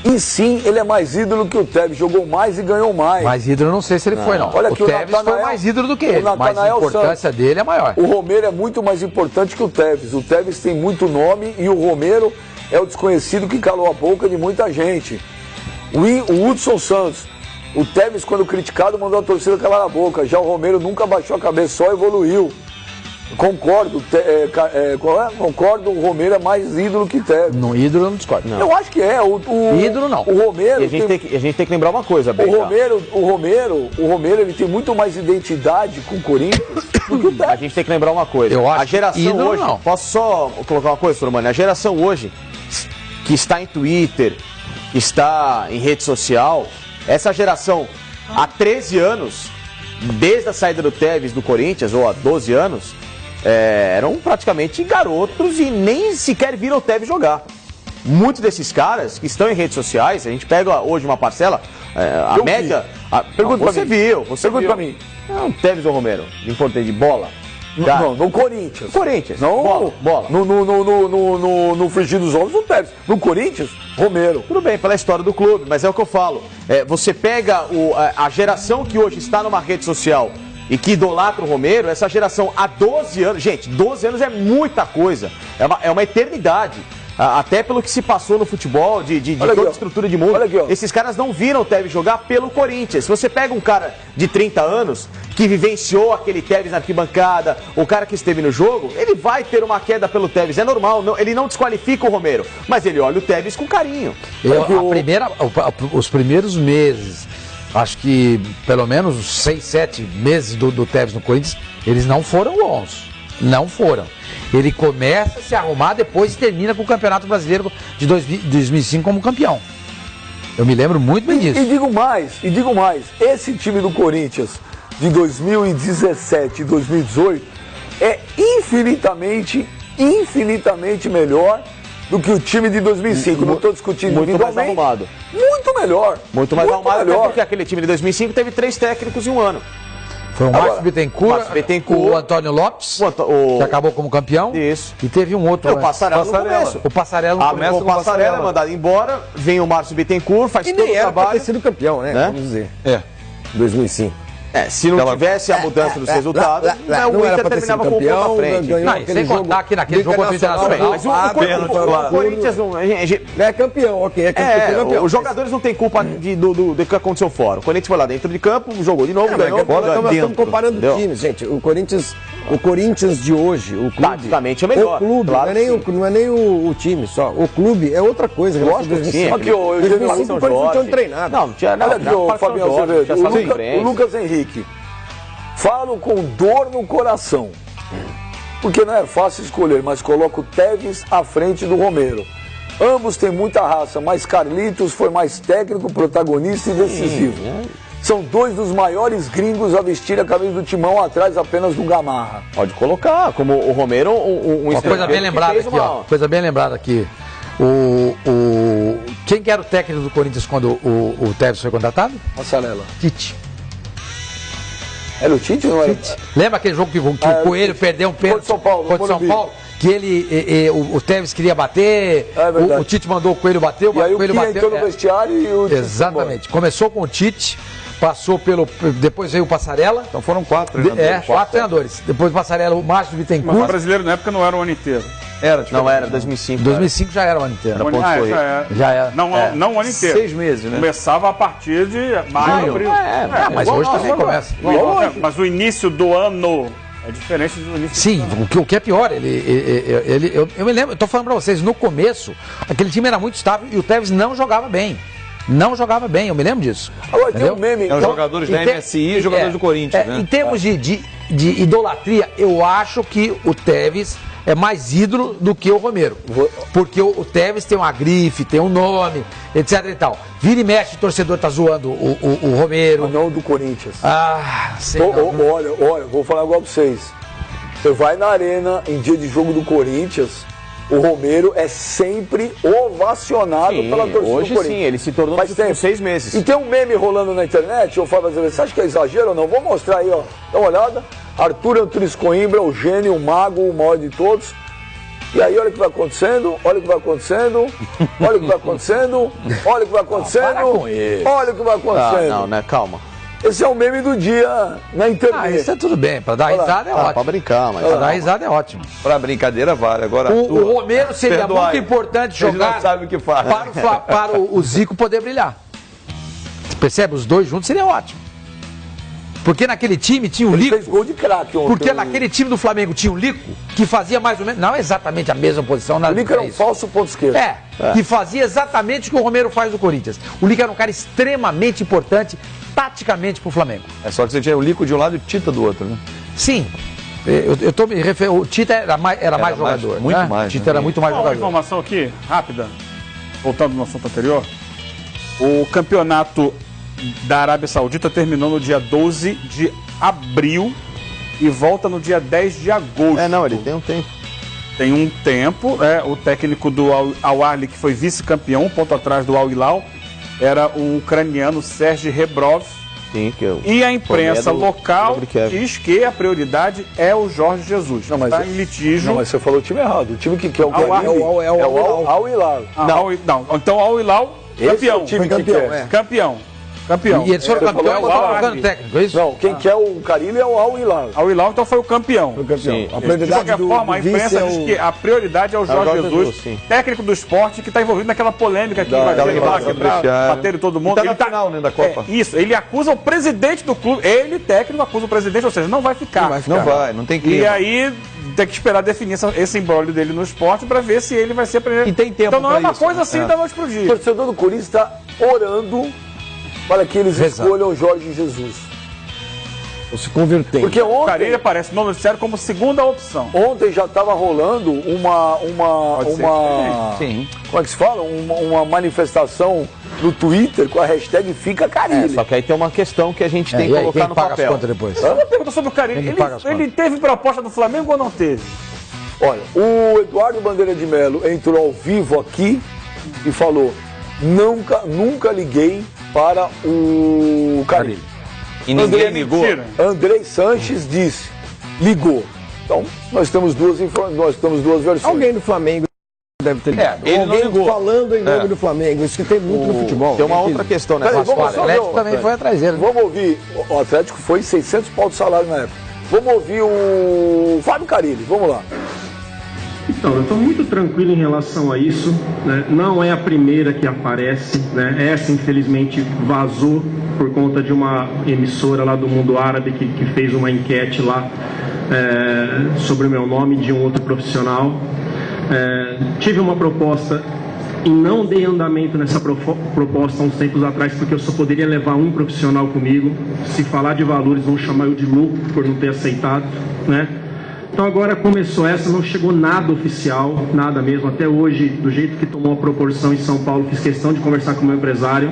E sim, ele é mais ídolo que o Tevez, jogou mais e ganhou mais. Mas ídolo eu não sei se ele foi, não. Olha O aqui, o Tevez foi Natanael- mais ídolo do que o ele, mas a Natanael importância dele é maior. O Romero é muito mais importante que o Tevez. O Tevez tem muito nome e o Romero é o desconhecido que calou a boca de muita gente. O Hudson Santos, o Tevez, quando criticado, mandou a torcida calar a boca. Já o Romero nunca baixou a cabeça, só evoluiu. Concordo, concordo, o Romero é mais ídolo que Tevez. No ídolo eu não discordo. Eu acho que é. Ídolo não. O Romero. E a gente tem que lembrar uma coisa, O Romero, ele tem muito mais identidade com o Corinthians do que o A Tevez. gente tem que lembrar uma coisa. Eu acho a geração que ídolo, hoje. não. Posso só colocar uma coisa, Sormani? A geração hoje que está em Twitter, que está em rede social, essa geração há 13 anos, desde a saída do Tevez do Corinthians, ou há 12 anos, eram praticamente garotos e nem sequer viram o Tevez jogar. Muitos desses caras que estão em redes sociais, a gente pega hoje uma parcela, a Eu média. Pergunta você pra mim. viu, você Pergunta viu. pra mim. Não, Tevez ou Romero? De importante de bola? Cara, Não, no Corinthians. Corinthians. Não, Bola. No frigir dos ovos, no Tevez. No Corinthians, Romero. Tudo bem, pela história do clube, mas é o que eu falo. Você pega a geração que hoje está numa rede social e que idolatra o Romero, essa geração há 12 anos, gente, 12 anos é muita coisa, é uma eternidade. Até pelo que se passou no futebol, de Olha toda aqui, a estrutura de mundo. Olha aqui, ó. Esses caras não viram o Tevez jogar pelo Corinthians. Se você pega um cara de 30 anos que vivenciou aquele Tevez na arquibancada, o cara que esteve no jogo, ele vai ter uma queda pelo Tevez. É normal, ele não desqualifica o Romero, mas ele olha o Tevez com carinho. Os primeiros meses, acho que pelo menos 6, 7 meses do Tevez no Corinthians, eles não foram bons. Não foram. Ele começa a se arrumar depois e termina com o Campeonato Brasileiro de 2005 como campeão. Eu me lembro muito bem disso. E digo mais, esse time do Corinthians de 2017 e 2018 é infinitamente melhor do que o time de 2005. Não estou discutindo Muito mais individualmente. arrumado. Muito melhor. Muito mais arrumado, até melhor. porque aquele time de 2005 teve 3 técnicos em um ano. Foi o Márcio Bittencourt, o Antônio Lopes, que acabou como campeão. Isso. E teve um outro. O Passarella no começo. O Passarella no Começa começo. com o Passarella, é mandado embora, vem o Márcio Bittencourt, faz E todo nem o era pra trabalho. ter sido campeão, né? Vamos dizer. É. 2005. Se não tivesse a mudança dos resultados, o não era Inter pra ter sido terminava com o ponto à frente. ganhou Não, aquele sem jogo contar que naquele do jogo contra o Internacional. Mas o Corinthians não. É campeão, ok. É campeão. Os jogadores não têm culpa do que aconteceu fora. O Corinthians foi lá dentro de campo, jogou de novo, ganhou. Nós estamos comparando entendeu? times, gente. O Corinthians de hoje, o clube. Taticamente é melhor, O clube, claro não é nem o time só. O clube é outra coisa. Lógico que sim. Aqui, ó, eu já vi 2005 o Corinthians não tinha treinado. Não tinha nada. Olha aqui, ô Fabião Cerveja, o Lucas Henrique. Falo com dor no coração, porque não é fácil escolher, mas coloco o Tevez à frente do Romero. Ambos têm muita raça, mas Carlitos foi mais técnico, protagonista e decisivo. São dois dos maiores gringos a vestir a camisa do Timão atrás apenas do Gamarra. Pode colocar, como o Romero, Uma coisa bem lembrada aqui, ó. Coisa bem lembrada aqui. Quem que era o técnico do Corinthians quando o Tevez foi contratado? Passarela. Tite. Era o Tite ou não era? Lembra aquele jogo que o Coelho perdeu um pênalti Contra São Paulo, contra São Morumbi. Paulo? Que o Tevez queria bater, É verdade. o Tite mandou o Coelho bater, E aí o Coelho Kia bateu. entrou no vestiário e o Tite Exatamente. Começou com o Tite, passou depois veio o Passarella. Então foram 4 treinadores. 4 treinadores. Depois o Passarella, o Márcio Mas o Bittencourt. brasileiro na época não era o ano inteiro. Era, tipo, Não, era 2005. 2005 já era o ano inteiro. Era ponto corrido. Já era. Não o ano inteiro. 6 meses, né? Começava a partir de maio, abril. Mas hoje também começa. Mas o início do ano é diferente do início Sim, do ano. o que é pior, eu me lembro, eu tô falando pra vocês, no começo, aquele time era muito estável e o Tevez não jogava bem. Não jogava bem, eu me lembro disso. Agora tem um meme. É os jogadores da MSI e os jogadores do Corinthians, né? Em termos de idolatria, eu acho que o Tevez é mais ídolo do que o Romero. Porque o Tevez tem uma grife, tem um nome, etc e tal. Vira e mexe, o torcedor tá zoando o Romero. Não do Corinthians. Sei não. Olha, vou falar igual pra vocês. Você vai na arena em dia de jogo do Corinthians, o Romero é sempre ovacionado pela torcida hoje do Corinthians. sim, ele se tornou nos últimos 6 meses. E tem um meme rolando na internet, eu falo, você acha que é exagero ou não? Vou mostrar aí, ó. Dá uma olhada. Arthur Antunes Coimbra, o gênio, o mago, o maior de todos. E aí, olha o que vai acontecendo, olha o que vai acontecendo, olha o que vai acontecendo, olha o que vai acontecendo, olha o que vai acontecendo. Não, calma. Esse é o meme do dia na internet. Isso é tudo bem, pra dar risada é ótimo. Pra brincar, mas... Pra dar risada é ótimo. Pra brincadeira vale. Agora, O Romero seria perdoai. muito importante jogar Ele não sabe o que faz. para o Zico poder brilhar. Você percebe? Os dois juntos seria ótimo. Porque naquele time tinha o Ele Lico. fez gol de craque ontem. Porque naquele time do Flamengo tinha o Lico, que fazia mais ou menos, não exatamente a mesma posição. O Lico era um falso ponto esquerdo. Que fazia exatamente o que o Romero faz no Corinthians. O Lico era um cara extremamente importante, taticamente, pro Flamengo. É só que você tinha o Lico de um lado e o Tita do outro, né? Sim. Eu tô me referindo. O Tita era mais jogador. muito né? mais, O Tita né? era muito mais Uma jogador. informação aqui, rápida, voltando no assunto anterior. O campeonato da Arábia Saudita terminou no dia 12 de abril e volta no dia 10 de agosto. Ele tem um tempo. Tem um tempo, o técnico do Al-Ahly, que foi vice-campeão, um ponto atrás do Al-Hilal, era o ucraniano Sergei Rebrov. Sim, que eu... E a imprensa do local Brikev. diz que a prioridade é o Jorge Jesus. Não, mas Está em litígio. Não, mas você falou o time errado. O time que é o Al-Ahly. é o Al-Hilal. Não, então Al-Hilal, Esse campeão. é o time Campeão, que quer. Campeão. E eles foram campeões falou Al-Ahly. trocando técnico, é isso? Não, quem quer o Carilho é o Al-Hilal. Al-Hilal então foi o campeão. Sim. A De prioridade qualquer forma, a vice imprensa é diz o... que a prioridade é o Jorge Jorge Jesus, Jesus, sim. técnico do esporte, que está envolvido naquela polêmica que vai aquela ter lá, relação quebrar, vestiário. bater em todo mundo. E tá na final, né, da Copa. Isso, ele acusa o presidente do clube, ele, técnico, acusa o presidente, ou seja, não vai ficar. Não tem clima. E aí tem que esperar definir esse imbróglio dele no esporte para ver se ele vai ser presidente. E tem tempo Então não é pra uma isso, coisa né? assim da noite pro O dia. torcedor do Corinthians está orando para que eles escolham o Jorge Jesus. Ou se convertendo. Porque O Carilho aparece no noticiário como segunda opção. ontem já estava rolando uma Sim. como é que se fala? Uma manifestação no Twitter com a hashtag Fica Carilho. Só que aí tem uma questão que a gente tem que E aí, colocar quem no paga as papel. contas depois? Uma pergunta sobre o Carilho. Quem paga as Ele teve proposta do Flamengo ou não teve? Olha, o Eduardo Bandeira de Melo entrou ao vivo aqui e falou: nunca liguei para o Carilho. E ninguém André, ligou. mentira. Andrei Sanches disse: ligou. Então, nós temos duas versões. Alguém do Flamengo deve ter ligado. ele não Alguém ligou. falando em nome do Flamengo. Isso que tem muito no futebol. Tem uma outra questão nessa Peraí, vamos O só Atlético ver também foi atrás dele. né? Vamos ouvir. O Atlético foi 600 pau de salário na época. Vamos ouvir o Fábio Carilli. Vamos lá. Então, eu estou muito tranquilo em relação a isso, né? Não é a primeira que aparece, né? Essa, infelizmente, vazou por conta de uma emissora lá do mundo árabe que fez uma enquete lá sobre o meu nome de um outro profissional. Tive uma proposta e não dei andamento nessa proposta há uns tempos atrás, porque eu só poderia levar um profissional comigo. Se falar de valores, vão chamar eu de louco por não ter aceitado, né? Então agora começou essa, não chegou nada oficial, nada mesmo. Até hoje, do jeito que tomou a proporção em São Paulo, fiz questão de conversar com o meu empresário.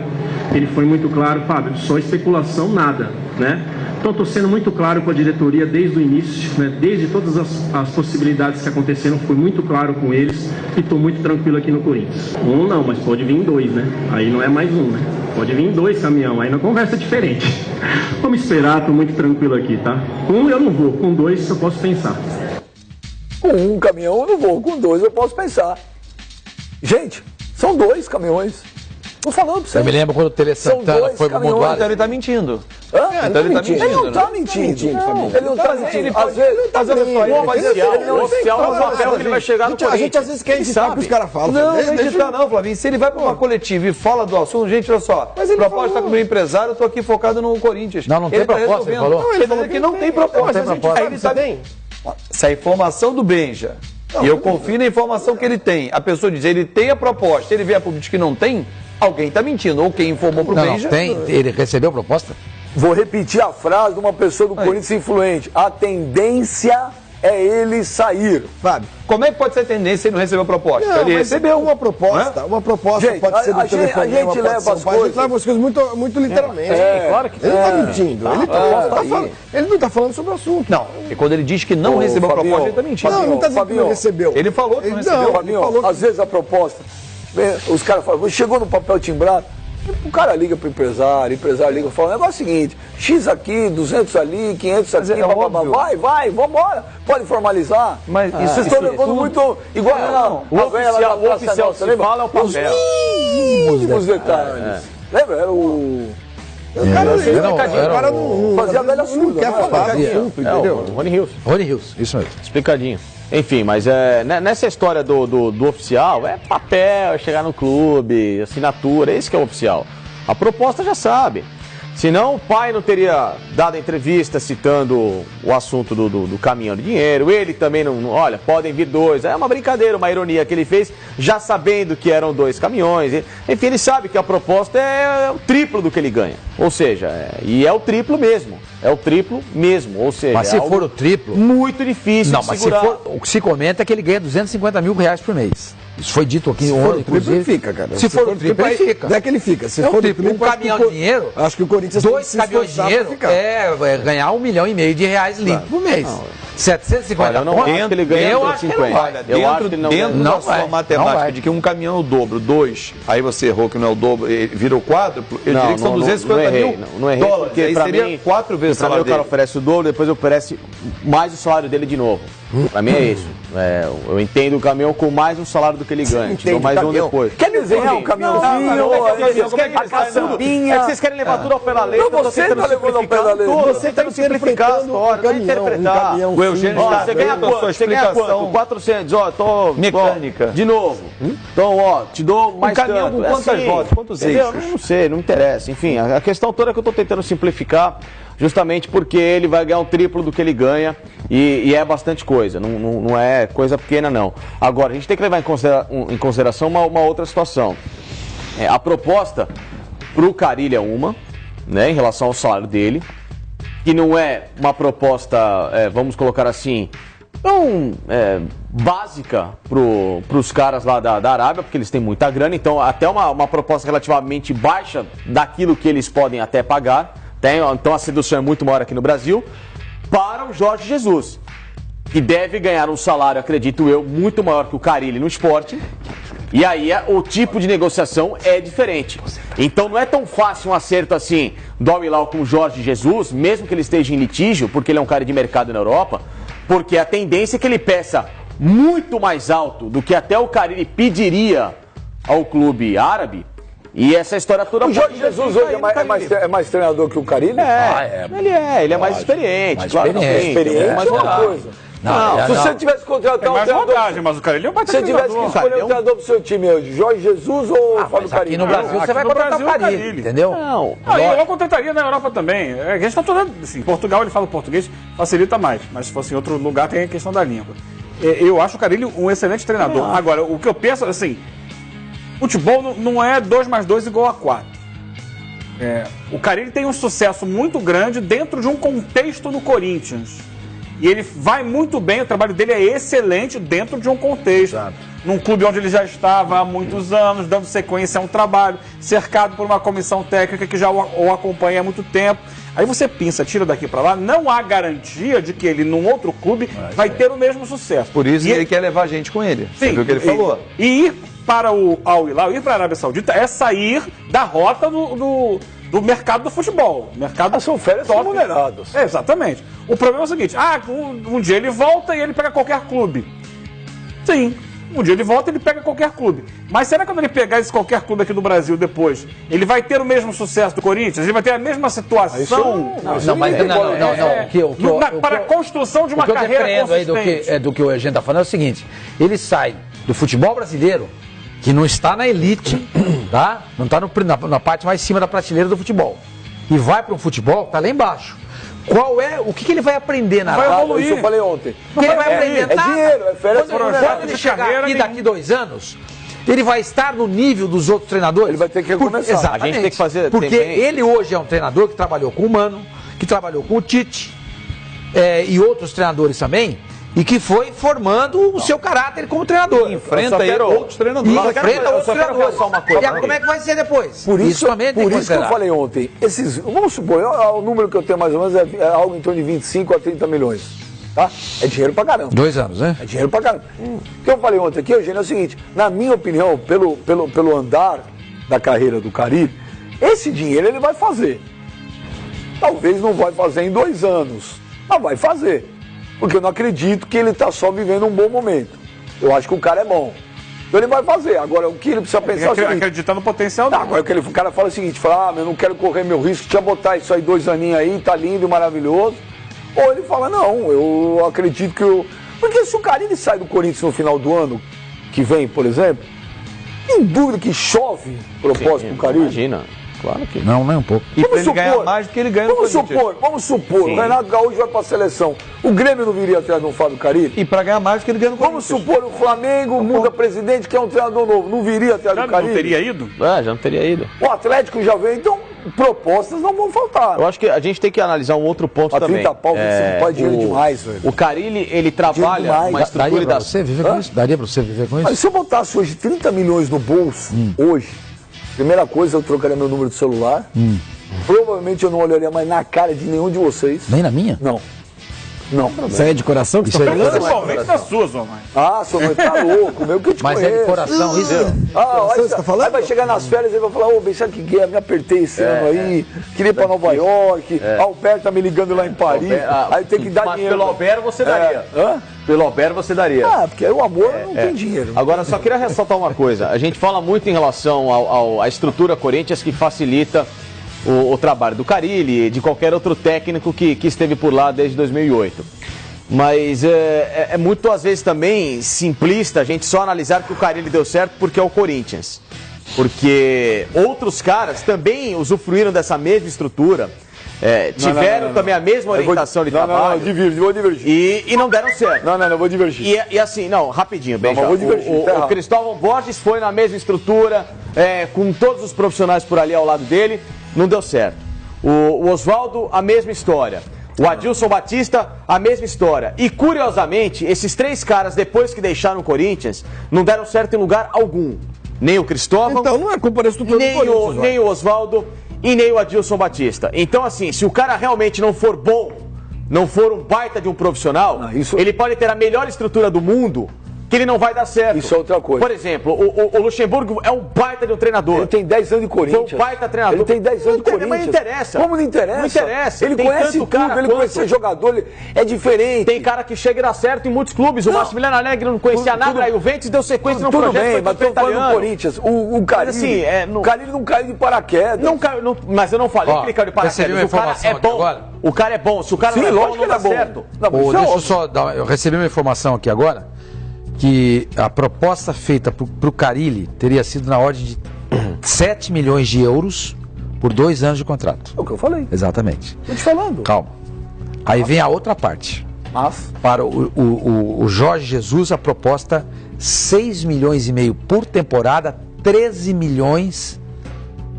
Ele foi muito claro: Fábio, só especulação, nada, né? Então estou sendo muito claro com a diretoria desde o início, né? Desde todas as possibilidades que aconteceram, fui muito claro com eles e estou muito tranquilo aqui no Corinthians. Um não, mas pode vir dois, né? Aí não é mais um, né? Pode vir dois caminhão, aí na conversa é diferente. Vamos esperar, estou muito tranquilo aqui, tá? Com um eu não vou, com dois eu posso pensar. Com um caminhão eu não vou, com dois eu posso pensar. Gente, são dois caminhões. Tô falando pra você. Eu me lembro quando o Tele São Santana dois foi pro caminhões. Mundo Então Árabe. ele tá mentindo. Hã? Então ele tá mentindo. Ele não né? tá mentindo. Ele não tá mentindo. Às vezes, O oficial no papel que ele vai chegar no A gente Corinthians. às vezes quer editar o que os caras falam. Não, sabe? não acreditar não, Flavinho. Se ele vai para uma coletiva e fala do assunto, gente, olha só, a proposta tá com o meu empresário, eu tô aqui focado no Corinthians. Não tem ele tá proposta, ele resolvendo. falou. Ele falou que não tem proposta. Não tem proposta. Aí ele tá bem. Se a informação do Benja, e eu confio na informação que ele tem, a pessoa diz, ele tem a proposta, ele vê a público que não tem, alguém tá mentindo. Ou quem informou pro Não, Benja. tem. Ele recebeu a proposta? vou repetir a frase de uma pessoa do Corinthians influente. A tendência é ele sair. Fábio. Como é que pode ser tendência se ele não recebeu a proposta? Não, Ele mas recebeu uma proposta. Uma proposta Gente, pode ser do a gente telefonema, pode leva ser as a gente coisas. leva as coisas muito literalmente. Claro que Ele não está mentindo. Ele não está falando sobre o assunto. Não, e quando ele diz que não recebeu a proposta, ele tá mentindo. Não, ele não está dizendo que não Fabinho, recebeu. Ele falou que não recebeu. Não, Fabinho, ele falou que... às vezes a proposta, os caras falam, chegou no papel timbrado, o cara liga pro empresário, o empresário liga e fala, o negócio é o seguinte, X aqui, 200 ali, 500 aqui, é óbvio. vai, vambora, pode formalizar. Mas isso Vocês estão levando muito, igual O oficial se fala é o papel. Os detalhes. Lembra? Era o... O cara era não Fazia a velha não surda. quer não era? falar do assunto, entendeu? O Rony Rios. Rony Rios, isso mesmo. Explicadinho. Enfim, mas nessa história do oficial, é papel, é chegar no clube, assinatura, esse que é o oficial. A proposta já sabe. Senão o pai não teria dado a entrevista citando o assunto do caminhão de dinheiro. Ele também não, olha, podem vir dois. É uma brincadeira, uma ironia que ele fez, já sabendo que eram 2 caminhões. Enfim, ele sabe que a proposta é o triplo do que ele ganha. Ou seja, e é o triplo mesmo. É o triplo mesmo. Ou seja, Mas se for o triplo... muito difícil Não, de mas se segurar. for, o que se comenta é que ele ganha R$250 mil por mês. Isso foi dito aqui Se ontem, for o triplo, inclusive. ele fica, cara. Se for o triplo, ele fica. Não é que ele fica. Se É o for o triplo. triplo, Um caminhão de dinheiro, acho que o Corinthians 2 caminhões de dinheiro é ganhar R$1,5 milhão líquido por mês. 750 Olha, eu não acho que ele ganha eu acho que ele não 50. vai. Eu acho que ele não ganha. Dentro Não da sua vai, não matemática vai. de que um caminhão é o dobro, 2, aí você errou que não é o dobro, vira o quádruplo, eu diria que são 250 mil não errei, dólares. porque Aí pra seria mim, 4 vezes o pra mim salário o cara dele. oferece o dobro, depois oferece mais o salário dele de novo. Pra mim é isso. Eu entendo o caminhão com mais um salário do que ele ganha. Te dou mais um depois. Quer desenhar um caminhãozinho? É que vocês querem levar tudo ao pé da letra. Não, você tá levando ao pé da letra. Você está simplificar a história, não é interpretar. O Eugênio Ó, está você ganha dando a sua quanto? Você ganha quanto? explicação 400, ó, tô... mecânica. Ó, de novo. Então, ó, te dou mais caminhão tanto. com É quantas assim, rodas? Quantos entendeu? eixos? Não sei, não interessa. Enfim, a questão toda é que eu tô tentando simplificar justamente porque ele vai ganhar um triplo do que ele ganha e é bastante coisa, não é coisa pequena não. Agora, a gente tem que levar em consideração uma outra situação. A proposta pro Carille é uma, né, em relação ao salário dele, que não é uma proposta, vamos colocar assim, tão básica para os caras lá da Arábia, porque eles têm muita grana, então até uma proposta relativamente baixa daquilo que eles podem até pagar. Então a sedução é muito maior aqui no Brasil, para o Jorge Jesus, que deve ganhar um salário, acredito eu, muito maior que o Carille no Sporting. E aí o tipo de negociação é diferente. Então não é tão fácil um acerto assim do Al Hilal com o Jorge Jesus, mesmo que ele esteja em litígio, porque ele é um cara de mercado na Europa, porque a tendência é que ele peça muito mais alto do que até o Carille pediria ao clube árabe. E essa história toda... O Jorge Jesus hoje é mais treinador que o Carille? Ele é mais experiente, mais claro. experiente. Experiente mais é uma rodado. coisa. Não, Se você tivesse que contratar Tem um mais treinador... vantagem, mas o cara ele é um Se você tivesse que escolher um treinador pro seu time hoje, Jorge Jesus ou Fábio Mas Carille? aqui no Brasil você aqui vai no contratar o Brasil é o Carille, Carille. entendeu? Não. Eu contrataria na Europa também. A questão toda, assim, Portugal ele fala português, facilita mais. Mas se fosse em outro lugar tem a questão da língua. Eu acho o Carille um excelente treinador. Agora, o que eu penso, assim, futebol não é 2 mais 2 igual a 4. O Carille tem um sucesso muito grande dentro de um contexto no Corinthians. E ele vai muito bem, o trabalho dele é excelente dentro de um contexto. Num clube onde ele já estava há muitos anos, dando sequência a um trabalho, cercado por uma comissão técnica que já o acompanha há muito tempo. Aí você pensa, tira daqui para lá, não há garantia de que ele, num outro clube, vai ter o mesmo sucesso. Por isso que ele quer levar gente com ele. Você viu o que ele falou? E ir para o Al Hilal, ir para a Arábia Saudita, é sair da rota do mercado do futebol. Mercado São férias top. remuneradas. Exatamente. O problema é o seguinte, um dia ele volta e ele pega qualquer clube. Sim, Um dia ele volta e ele pega qualquer clube. Mas será que quando ele pegar esse qualquer clube aqui do Brasil depois, ele vai ter o mesmo sucesso do Corinthians? Ele vai ter a mesma situação? Para a construção de uma carreira consistente. Do que o Eugênio está falando é o seguinte, ele sai do futebol brasileiro, que não está na elite, tá? Não está na parte mais cima da prateleira do futebol. E vai para um futebol que está lá embaixo. O que ele vai aprender na Vai evoluir. Isso eu falei ontem. Ele vai aprender nada. Dinheiro, é férias. Quando ele chegar aqui daqui 2 anos, ele vai estar no nível dos outros treinadores. Ele vai ter que recomeçar. Exatamente. A gente tem que fazer... Porque ele hoje é um treinador que trabalhou com o Mano, que trabalhou com o Tite, e outros treinadores também, e que foi formando o seu caráter como treinador. Enfrenta outros treinadores. E como é que vai ser depois? Por isso que eu falei ontem, vamos supor, o número que eu tenho mais ou menos é algo em torno de 25 a 30 milhões. Tá? É dinheiro pra caramba. 2 anos, né? É dinheiro pra caramba. O que eu falei ontem aqui, Eugênio, é o seguinte, na minha opinião, pelo andar da carreira do Carille, esse dinheiro ele vai fazer. Talvez não vai fazer em 2 anos, mas vai fazer. Porque eu não acredito que ele está só vivendo um bom momento. Eu acho que o cara é bom. Então ele vai fazer. Agora, o que ele precisa pensar é o seguinte... Acreditar no potencial dele. Agora, o cara fala o seguinte, eu não quero correr meu risco, deixa eu botar isso aí 2 aninhos aí, tá lindo e maravilhoso. Ou ele fala, não, eu acredito que eu... Porque se o Carille sai do Corinthians no final do ano, que vem, por exemplo, tem dúvida que chove propósito pro Carille? Imagina. Claro que não, nem um pouco. E para ele ganhar mais do que ele ganha no Corinthians. Vamos supor, o Renato Gaúcho vai para a seleção. O Grêmio não viria atrás de um Fábio Carille? E para ganhar mais do que ele ganha no Corinthians. Vamos supor, o Flamengo muda presidente, que é um treinador novo, não viria atrás do Carille? Já não teria ido? Já não teria ido. O Atlético já veio, então propostas não vão faltar. Eu acho que a gente tem que analisar um outro ponto também. 30 pau, você não pode dinheiro demais, velho. O Carille, ele trabalha uma estrutura... Daria pra você viver com isso? Daria pra você viver com isso? Mas se eu botasse hoje 30 milhões no bolso, hoje... Primeira coisa, eu trocaria meu número de celular. Provavelmente eu não olharia mais na cara de nenhum de vocês. Nem na minha? Não. Não. Isso aí é de coração que você tá falando? Principalmente das suas, ô mãe. Ah, seu mãe tá louco, meu que eu te Mas conheço. é de coração, isso? Olha, você tá falando? aí vai chegar nas férias e vai falar, bem, sabe o que é? Me apertei esse ano aí, queria ir pra Nova York, Alberto tá me ligando lá em Paris, aí tem que dar mas dinheiro. Pelo Alberto você daria. Pelo Alberto você daria. Porque aí o amor não tem dinheiro. Agora, só queria ressaltar uma coisa. A gente fala muito em relação à estrutura Corinthians que facilita o trabalho do Carille e de qualquer outro técnico que esteve por lá desde 2008. Mas é muito, às vezes, também simplista a gente só analisar que o Carille deu certo porque é o Corinthians. Porque outros caras também usufruíram dessa mesma estrutura, tiveram também a mesma orientação de trabalho. Vou divergir. E não deram certo. Não, vou divergir. E assim, rapidinho, bem, vou divergir, o Cristóvão Borges foi na mesma estrutura, com todos os profissionais por ali ao lado dele, não deu certo. O Oswaldo, a mesma história. O Adilson Batista, a mesma história. E, curiosamente, esses 3 caras, depois que deixaram o Corinthians, não deram certo em lugar algum. Nem o Cristóvão, então não é culpa da estrutura do Corinthians, nem o Oswaldo e nem o Adilson Batista. Então, assim, se o cara realmente não for bom, não for um baita de um profissional, ele pode ter a melhor estrutura do mundo, que ele não vai dar certo. Isso é outra coisa. Por exemplo, o Luxemburgo é um baita de um treinador. Ele tem 10 anos de Corinthians. Foi um baita treinador. Ele tem 10 anos de Corinthians. Mas não interessa. Como não interessa? Não interessa. Ele tem conhece tanto tudo, ele conhece jogador, é diferente. Tem cara que chega e dá certo em muitos clubes. O Massimiliano Alegre não conhecia nada, aí o Juventus deu sequência no projeto. Tudo bem, mas estou falando do Corinthians. O Carille, o Carille não caiu de paraquedas. Não caiu, mas eu não falei que ele caiu de paraquedas. O cara é bom. O cara é bom. Se o cara não é bom, não dá certo. Deixa eu só dar... Eu recebi uma informação aqui agora, que a proposta feita para o Carille teria sido na ordem de 7 milhões de euros por 2 anos de contrato. É o que eu falei. Exatamente. Estou te falando. Calma. Aí vem a outra parte. Mas... Para o Jorge Jesus, a proposta 6 milhões e meio por temporada, 13 milhões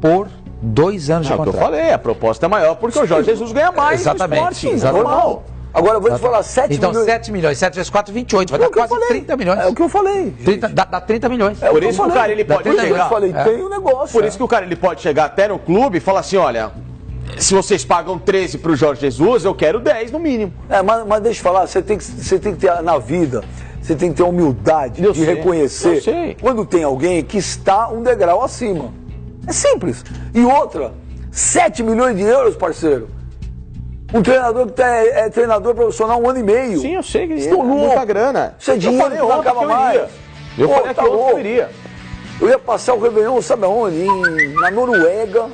por 2 anos de contrato. É o que eu falei, a proposta é maior porque o Jorge Jesus ganha mais. Exatamente. Normal. Agora eu vou te falar, 7 milhões. Então 7 milhões, 7 vezes 4, 28. Vai dar quase 30 milhões. É o que eu falei. Dá 30 milhões. Por isso que o cara ele pode chegar. Eu falei, tem um negócio. Por isso que o cara ele pode chegar até no clube e falar assim, olha, se vocês pagam 13 pro Jorge Jesus, eu quero 10 no mínimo. Mas deixa eu falar, você tem que ter na vida, você tem que ter a humildade de reconhecer quando tem alguém que está um degrau acima. É simples. E outra, 7 milhões de euros, parceiro. Um treinador que é treinador profissional há 1 ano e meio. Sim, eu sei que é muita grana. Isso é dinheiro que não acaba mais. Eu Pô, falei tá que eu louco. iria. Eu ia passar o Réveillon, sabe aonde? Na Noruega.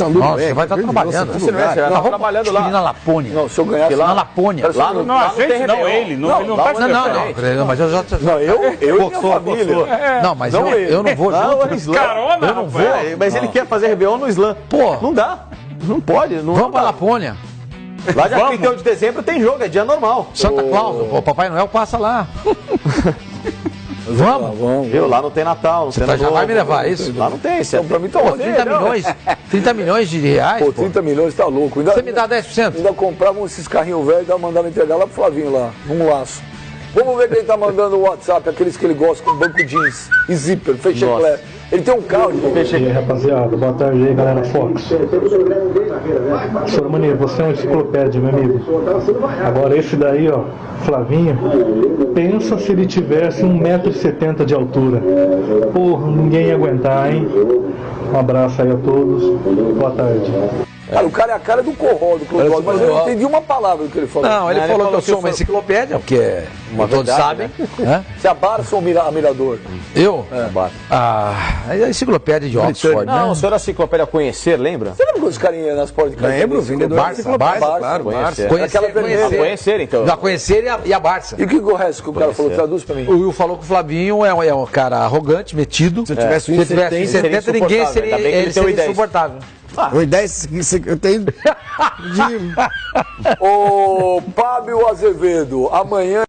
Nossa, você vai estar trabalhando. Você não é, você já tá trabalhando lá. Na Lapônia. Não, se eu ganhasse Na Lapônia. Lá no- Não, a gente tem não, Réveillon. ele. Não, ele não lá tá o sendo Não, diferente. não, mas eu já. Não, eu e minha família. Não, mas Não ele. eu não vou Não, junto. no Islã. Carona, Eu não vou. rapaz. Mas ele quer fazer Réveillon no Islã. Pô. Não dá. Não pode. Não Vamos pra dá. Lapônia. Lá dia Vamos. 31 de dezembro tem jogo, é dia normal. Santa Claus, o Papai Noel passa lá. Vamos. Vamos. Viu? Lá não tem Natal, não tem Você já Natal. vai me levar, é isso? Lá não tem, Então, pra mim tá Pô, ótimo. 30 milhões de reais, Pô, pô. 30 milhões tá louco. Ainda, Você me dá 10%? ainda compravam esses carrinhos velhos e mandava entregar lá pro Flavinho lá, num laço. Vamos ver quem tá mandando o WhatsApp, aqueles que ele gosta com banco jeans e zíper, fecheclé. Ele tem um carro de E aí, rapaziada, boa tarde aí, galera Fox. Senhor Mani, você é uma enciclopédia, meu amigo. Agora esse daí, ó, Flavinho, pensa se ele tivesse 1,70 m de altura. Porra, ninguém ia aguentar, hein? Um abraço aí a todos, boa tarde. Cara, o cara é a cara do Corró, do Clodoaldo, mas eu não entendi uma palavra do que ele falou. Não, ele falou que eu sou uma enciclopédia, porque todos sabem. Né? Você é a Barça ou a Mirador? Eu? É. A enciclopédia de Oxford, Não, o né? senhor era enciclopédia conhecer, lembra? Você lembra quando os carinhas iam nas portas de casa? Lembro, vendedor de Barça, enciclopédia, Barça, claro, Conhecer. Aquela vermelha. Conhecer, então. Da Conhecer e a Barça. E o que o resto que o cara falou? Traduz pra mim. O Will falou que o Flavinho é um cara arrogante, metido. Se eu tivesse se tivesse 1,70, 70, ninguém insuportável. seria, Ainda bem que ele ele tem seria 1,10. insuportável. Oi, 10, eu tenho. Ô, Fábio Azevedo, amanhã